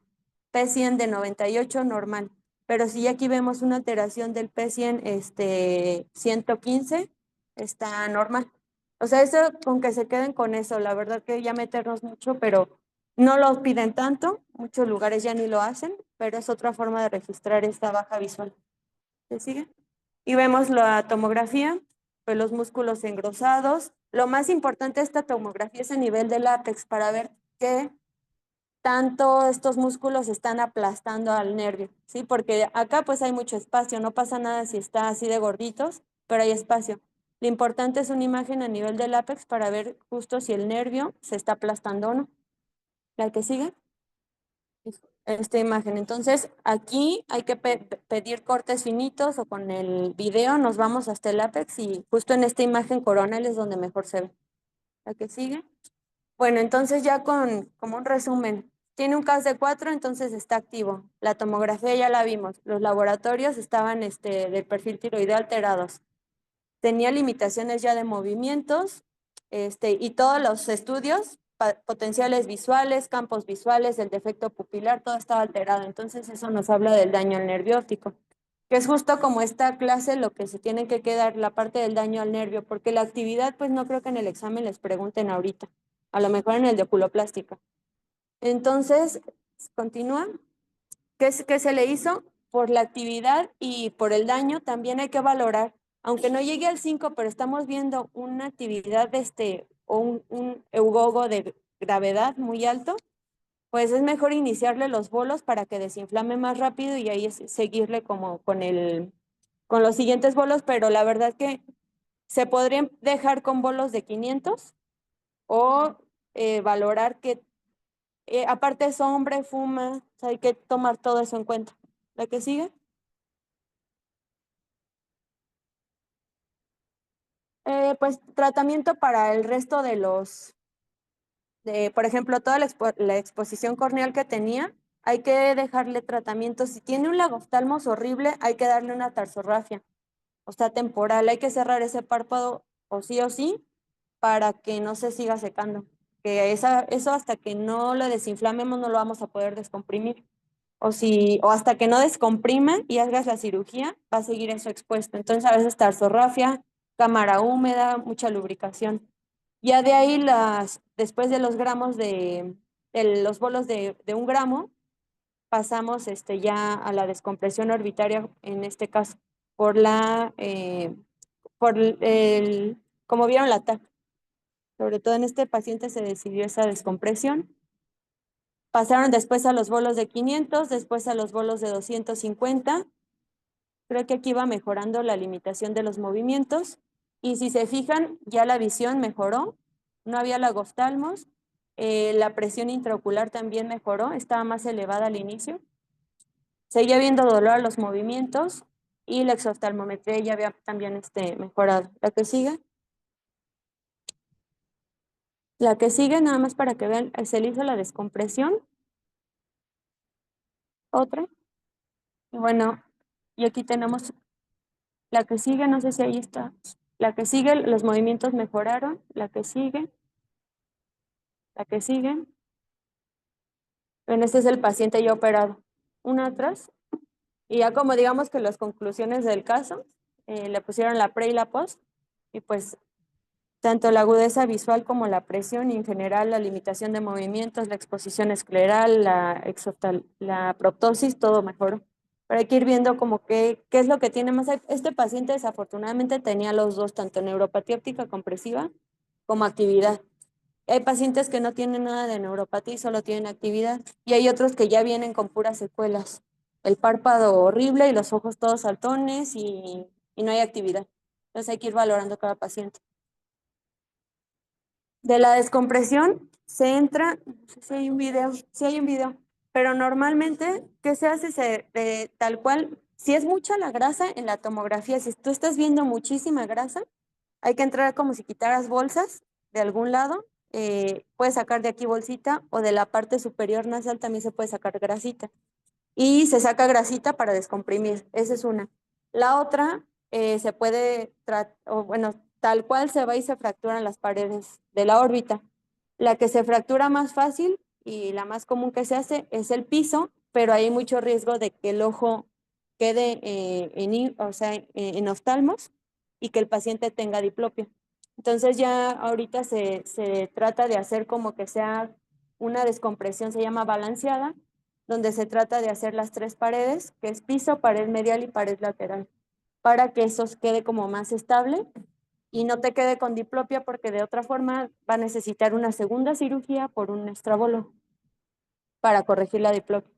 P100 de 98 normal. Pero si aquí vemos una alteración del P100 115, está normal. O sea, eso con que se queden con eso, la verdad que ya meternos mucho, pero no lo piden tanto, muchos lugares ya ni lo hacen, pero es otra forma de registrar esta baja visual. ¿Se sigue? Y vemos la tomografía, pues los músculos engrosados. Lo más importante de esta tomografía es el nivel del látex para ver qué tanto estos músculos están aplastando al nervio, ¿sí? Porque acá pues hay mucho espacio, no pasa nada si está así de gorditos, pero hay espacio. Lo importante es una imagen a nivel del látex para ver justo si el nervio se está aplastando o no. ¿La que sigue? Esta imagen. Entonces, aquí hay que pedir cortes finitos o con el video nos vamos hasta el ápex y justo en esta imagen coronal es donde mejor se ve. ¿La que sigue? Bueno, entonces ya como un resumen, tiene un CAS de 4, entonces está activo. La tomografía ya la vimos. Los laboratorios estaban del perfil tiroideo alterados. Tenía limitaciones ya de movimientos y todos los estudios, potenciales visuales, campos visuales, el defecto pupilar, todo estaba alterado. Entonces eso nos habla del daño al nervio óptico, que es justo como esta clase lo que se tiene que quedar, la parte del daño al nervio, porque la actividad pues no creo que en el examen les pregunten ahorita, a lo mejor en el de oculoplástica. Entonces, continúa. ¿Qué se le hizo? Por la actividad y por el daño también hay que valorar, aunque no llegue al 5, pero estamos viendo una actividad o un eugogo de gravedad muy alto, pues es mejor iniciarle los bolos para que desinflame más rápido y ahí seguirle como con los siguientes bolos, pero la verdad que se podrían dejar con bolos de 500 o valorar que aparte es hombre, fuma, o sea, hay que tomar todo eso en cuenta. ¿La que sigue? Pues tratamiento para el resto de por ejemplo, toda la exposición corneal que tenía, hay que dejarle tratamiento. Si tiene un lagoftalmos horrible, hay que darle una tarsorrafia, o sea, temporal. Hay que cerrar ese párpado o sí, para que no se siga secando. Que eso hasta que no lo desinflamemos no lo vamos a poder descomprimir. O hasta que no descomprima y hagas la cirugía, va a seguir eso expuesto. Entonces, a veces tarsorrafia, cámara húmeda, mucha lubricación. Ya de ahí, después de los gramos de los bolos de 1 gramo, pasamos ya a la descompresión orbitaria, en este caso, como vieron la TAC. Sobre todo en este paciente se decidió esa descompresión. Pasaron después a los bolos de 500, después a los bolos de 250. Creo que aquí va mejorando la limitación de los movimientos. Y si se fijan, ya la visión mejoró. No había lagoftalmos. La presión intraocular también mejoró. Estaba más elevada al inicio. Seguía habiendo dolor a los movimientos. Y la exoftalmometría ya había también mejorado. ¿La que sigue? La que sigue, nada más para que vean, se le hizo la descompresión. Otra. Y bueno, y aquí tenemos la que sigue, no sé si ahí está. La que sigue, los movimientos mejoraron. La que sigue. La que sigue. Bueno, este es el paciente ya operado. Una atrás. Y ya como digamos que las conclusiones del caso, le pusieron la pre y la post. Y pues tanto la agudeza visual como la presión y en general la limitación de movimientos, la exposición escleral, la proptosis, todo mejoró. Pero hay que ir viendo como qué es lo que tiene más. Este paciente desafortunadamente tenía los dos, tanto neuropatía óptica compresiva como actividad. Hay pacientes que no tienen nada de neuropatía y solo tienen actividad. Y hay otros que ya vienen con puras secuelas. El párpado horrible y los ojos todos saltones y no hay actividad. Entonces hay que ir valorando cada paciente. De la descompresión se entra, no sé si hay un video, sí hay un video, pero normalmente, ¿qué se hace? Tal cual, si es mucha la grasa en la tomografía, si tú estás viendo muchísima grasa, Hay que entrar como si quitaras bolsas de algún lado. Puedes sacar de aquí bolsita o de la parte superior nasal también se puede sacar grasita. Y se saca grasita para descomprimir. Esa es una. La otra se puede, bueno, tal cual se va y se fracturan las paredes de la órbita. La que se fractura más fácil y la más común que se hace es el piso, pero hay mucho riesgo de que el ojo quede o sea, en oftalmos y que el paciente tenga diplopia. Entonces ya ahorita se trata de hacer como que sea una descompresión, se llama balanceada, donde se trata de hacer las 3 paredes, que es piso, pared medial y pared lateral, para que eso quede como más estable y no te quede con diplopia, porque de otra forma va a necesitar una segunda cirugía por un estrabolo para corregir la diplopia.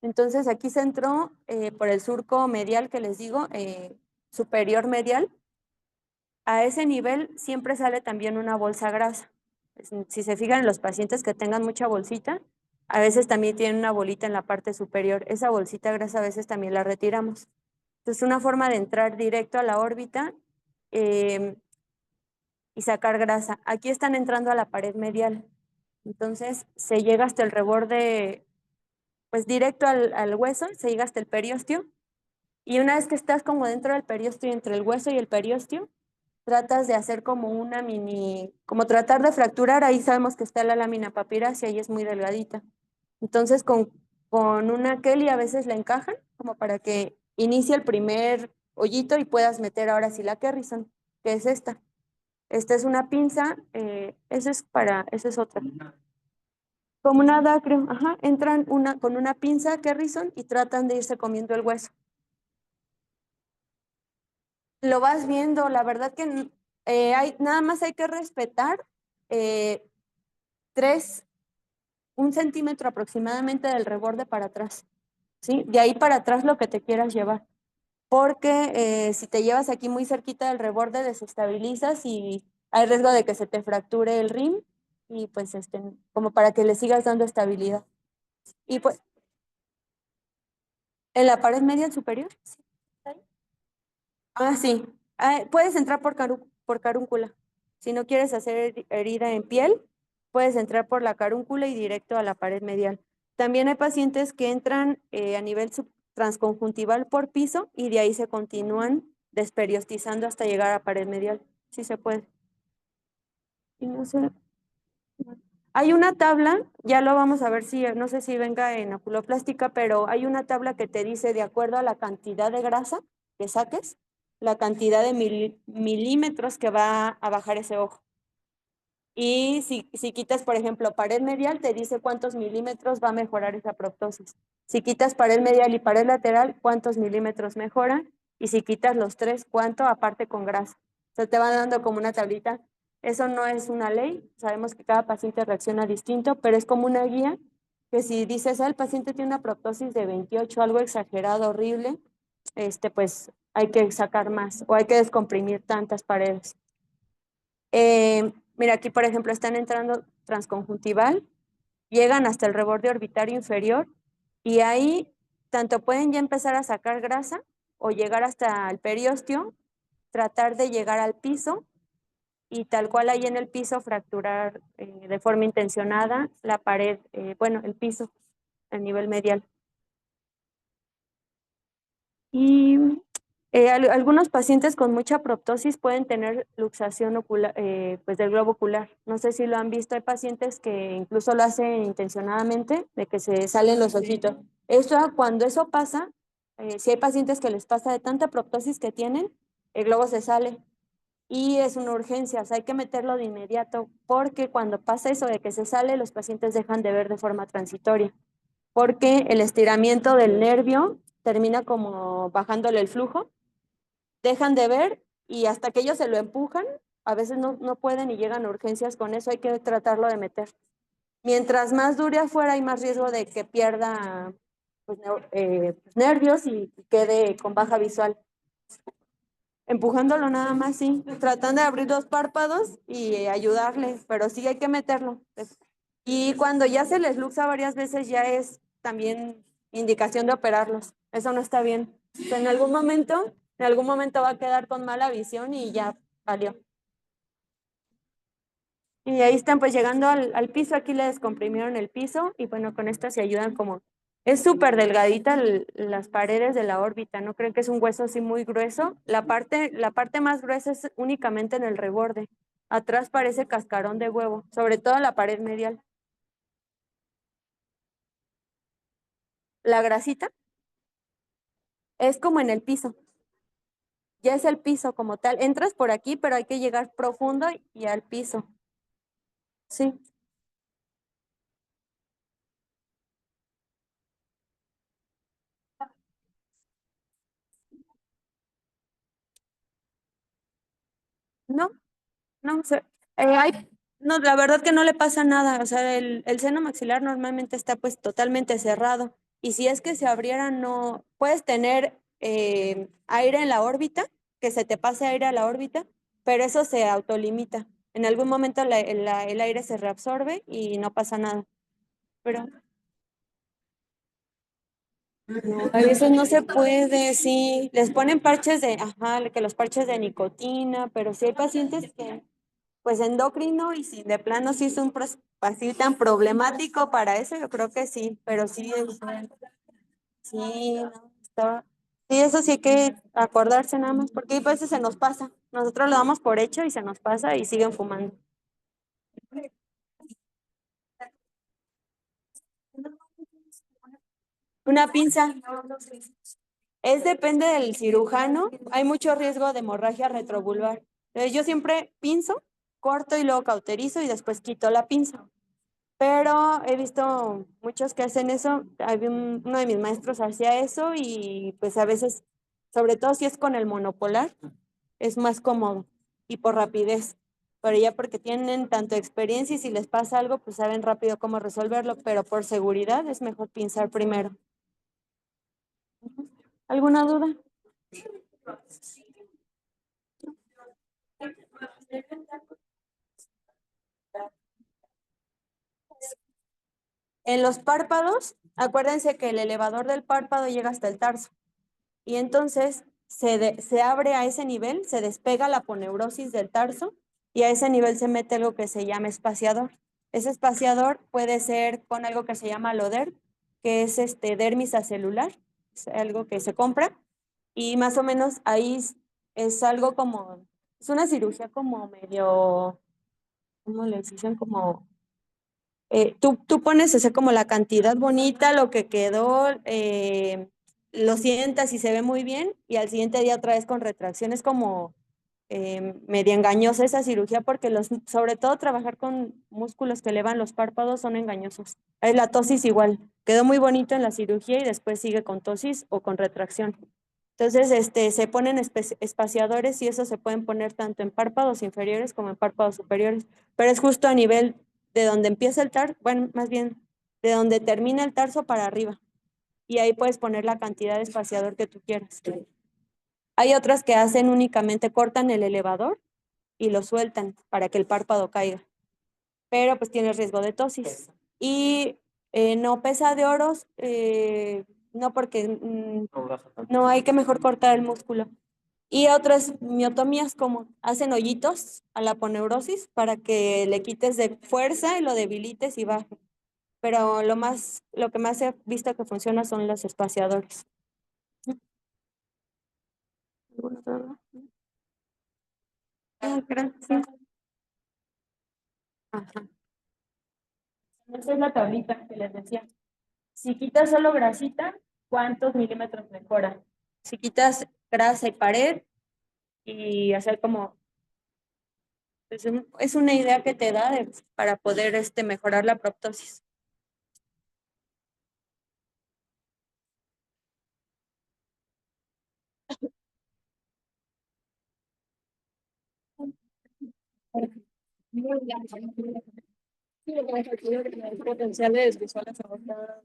Entonces aquí se entró por el surco medial que les digo, superior medial. A ese nivel siempre sale también una bolsa grasa. Si se fijan en los pacientes que tengan mucha bolsita, a veces también tienen una bolita en la parte superior. Esa bolsita grasa a veces también la retiramos. Entonces, una forma de entrar directo a la órbita y sacar grasa. Aquí están entrando a la pared medial. Entonces, se llega hasta el reborde, pues directo al hueso, se llega hasta el periósteo. Y una vez que estás como dentro del periósteo, entre el hueso y el periósteo, tratas de hacer como una como tratar de fracturar. Ahí sabemos que está la lámina papirácea y es muy delgadita. Entonces, con una Kelly a veces la encajan como para que inicie el primer hoyito y puedas meter ahora sí la Kerrison, que es esta. Esta es una pinza, esa es otra. Como una dacrio, ajá, entran con una pinza Kerrison y tratan de irse comiendo el hueso. Lo vas viendo, la verdad que nada más hay que respetar 1 centímetro aproximadamente del reborde para atrás, ¿sí? De ahí para atrás lo que te quieras llevar, porque si te llevas aquí muy cerquita del reborde desestabilizas y hay riesgo de que se te fracture el rim y pues como para que le sigas dando estabilidad. Y pues, ¿en la pared media superior? Sí. Ah, sí. Puedes entrar por carúncula. Si no quieres hacer herida en piel, puedes entrar por la carúncula y directo a la pared medial. También hay pacientes que entran a nivel transconjuntival por piso y de ahí se continúan desperiostizando hasta llegar a pared medial. Sí se puede. Y no sé. Hay una tabla, ya lo vamos a ver si, no sé si venga en oculoplástica, pero hay una tabla que te dice de acuerdo a la cantidad de grasa que saques, la cantidad de milímetros que va a bajar ese ojo. Y si quitas, por ejemplo, pared medial, te dice cuántos milímetros va a mejorar esa proptosis. Si quitas pared medial y pared lateral, cuántos milímetros mejoran. Y si quitas los 3, cuánto aparte con grasa. O sea, te van dando como una tablita. Eso no es una ley. Sabemos que cada paciente reacciona distinto, pero es como una guía que si dices, el paciente tiene una proptosis de 28, algo exagerado, horrible, pues hay que sacar más o hay que descomprimir tantas paredes. Mira, aquí por ejemplo están entrando transconjuntival, llegan hasta el reborde orbitario inferior y ahí tanto pueden ya empezar a sacar grasa o llegar hasta el periósteo, tratar de llegar al piso y tal cual ahí en el piso fracturar de forma intencionada la pared, bueno, el piso a nivel medial. Y algunos pacientes con mucha proptosis pueden tener luxación ocular, pues del globo ocular. No sé si lo han visto, hay pacientes que incluso lo hacen intencionadamente, de que se salen los ojitos. Cuando eso pasa, si hay pacientes que les pasa de tanta proptosis que tienen, el globo se sale y es una urgencia, o sea, hay que meterlo de inmediato, porque cuando pasa eso de que se sale, los pacientes dejan de ver de forma transitoria, porque el estiramiento del nervio termina como bajándole el flujo, dejan de ver y hasta que ellos se lo empujan, a veces no pueden y llegan a urgencias con eso, hay que tratarlo de meter. Mientras más dure afuera, hay más riesgo de que pierda pues, nervios y quede con baja visual. Empujándolo nada más, sí, tratando de abrir los párpados y ayudarle, pero sí hay que meterlo. Y cuando ya se les luxa varias veces, ya es también indicación de operarlos. Eso no está bien. O sea, en algún momento va a quedar con mala visión y ya va salió. Y ahí están pues llegando al piso, aquí le descomprimieron el piso y bueno, con esta se ayudan como, es súper delgadita las paredes de la órbita, no creen que es un hueso así muy grueso, la parte más gruesa es únicamente en el reborde, atrás parece cascarón de huevo, sobre todo en la pared medial. La grasita es como en el piso, ya es el piso como tal, entras por aquí, pero hay que llegar profundo y al piso, sí. No, no, no, la verdad que no le pasa nada. O sea, el seno maxilar normalmente está pues totalmente cerrado. Y si es que se abriera, no, puedes tener aire en la órbita, que se te pase aire a la órbita, pero eso se autolimita. En algún momento el aire se reabsorbe y no pasa nada. Pero no, a veces no se puede, sí. Les ponen parches de, ajá, que los parches de nicotina, pero sí hay pacientes que pues endocrino y si de plano sí es un así tan problemático para eso, yo creo que sí, pero sí, sí, no, sí, eso sí hay que acordarse nada más, porque a veces se nos pasa, nosotros lo damos por hecho y se nos pasa y siguen fumando. Una pinza, es depende del cirujano, hay mucho riesgo de hemorragia retrovulvar. Entonces yo siempre pinzo, corto y luego cauterizo y después quito la pinza. Pero he visto muchos que hacen eso. Uno de mis maestros hacía eso y pues a veces, sobre todo si es con el monopolar, es más cómodo y por rapidez. Pero ya porque tienen tanto experiencia y si les pasa algo, pues saben rápido cómo resolverlo, pero por seguridad es mejor pinzar primero. ¿Alguna duda? En los párpados, acuérdense que el elevador del párpado llega hasta el tarso. Y entonces se abre a ese nivel, se despega la aponeurosis del tarso y a ese nivel se mete algo que se llama espaciador. Ese espaciador puede ser con algo que se llama LODER, que es dermis acelular, es algo que se compra y más o menos ahí es algo como, es una cirugía como medio, ¿cómo le dicen? Como tú pones ese como la cantidad bonita, lo que quedó, lo sientas y se ve muy bien, y al siguiente día otra vez con retracción. Es como media engañosa esa cirugía porque sobre todo trabajar con músculos que elevan los párpados son engañosos. Es la tosis igual, quedó muy bonito en la cirugía y después sigue con tosis o con retracción. Entonces, se ponen espaciadores y eso se pueden poner tanto en párpados inferiores como en párpados superiores, pero es justo a nivel de donde empieza el tarso, bueno, más bien de donde termina el tarso para arriba. Y ahí puedes poner la cantidad de espaciador que tú quieras. Hay otras que hacen únicamente, cortan el elevador y lo sueltan para que el párpado caiga, pero pues tienes riesgo de tosis. Y no pesa de oros, no porque no hay que mejor cortar el músculo. Y otras miotomías como hacen hoyitos a la aponeurosis para que le quites de fuerza y lo debilites y baje. Pero lo que más he visto que funciona son los espaciadores. ¿Alguna otra duda? Ah, gracias. Ajá. Esa es la tablita que les decía. Si quitas solo grasita, ¿cuántos milímetros mejora? Si quitas grasa y pared y hacer como, pues, es una idea que te da para poder mejorar la proptosis. Sí, potenciales visuales abordadas.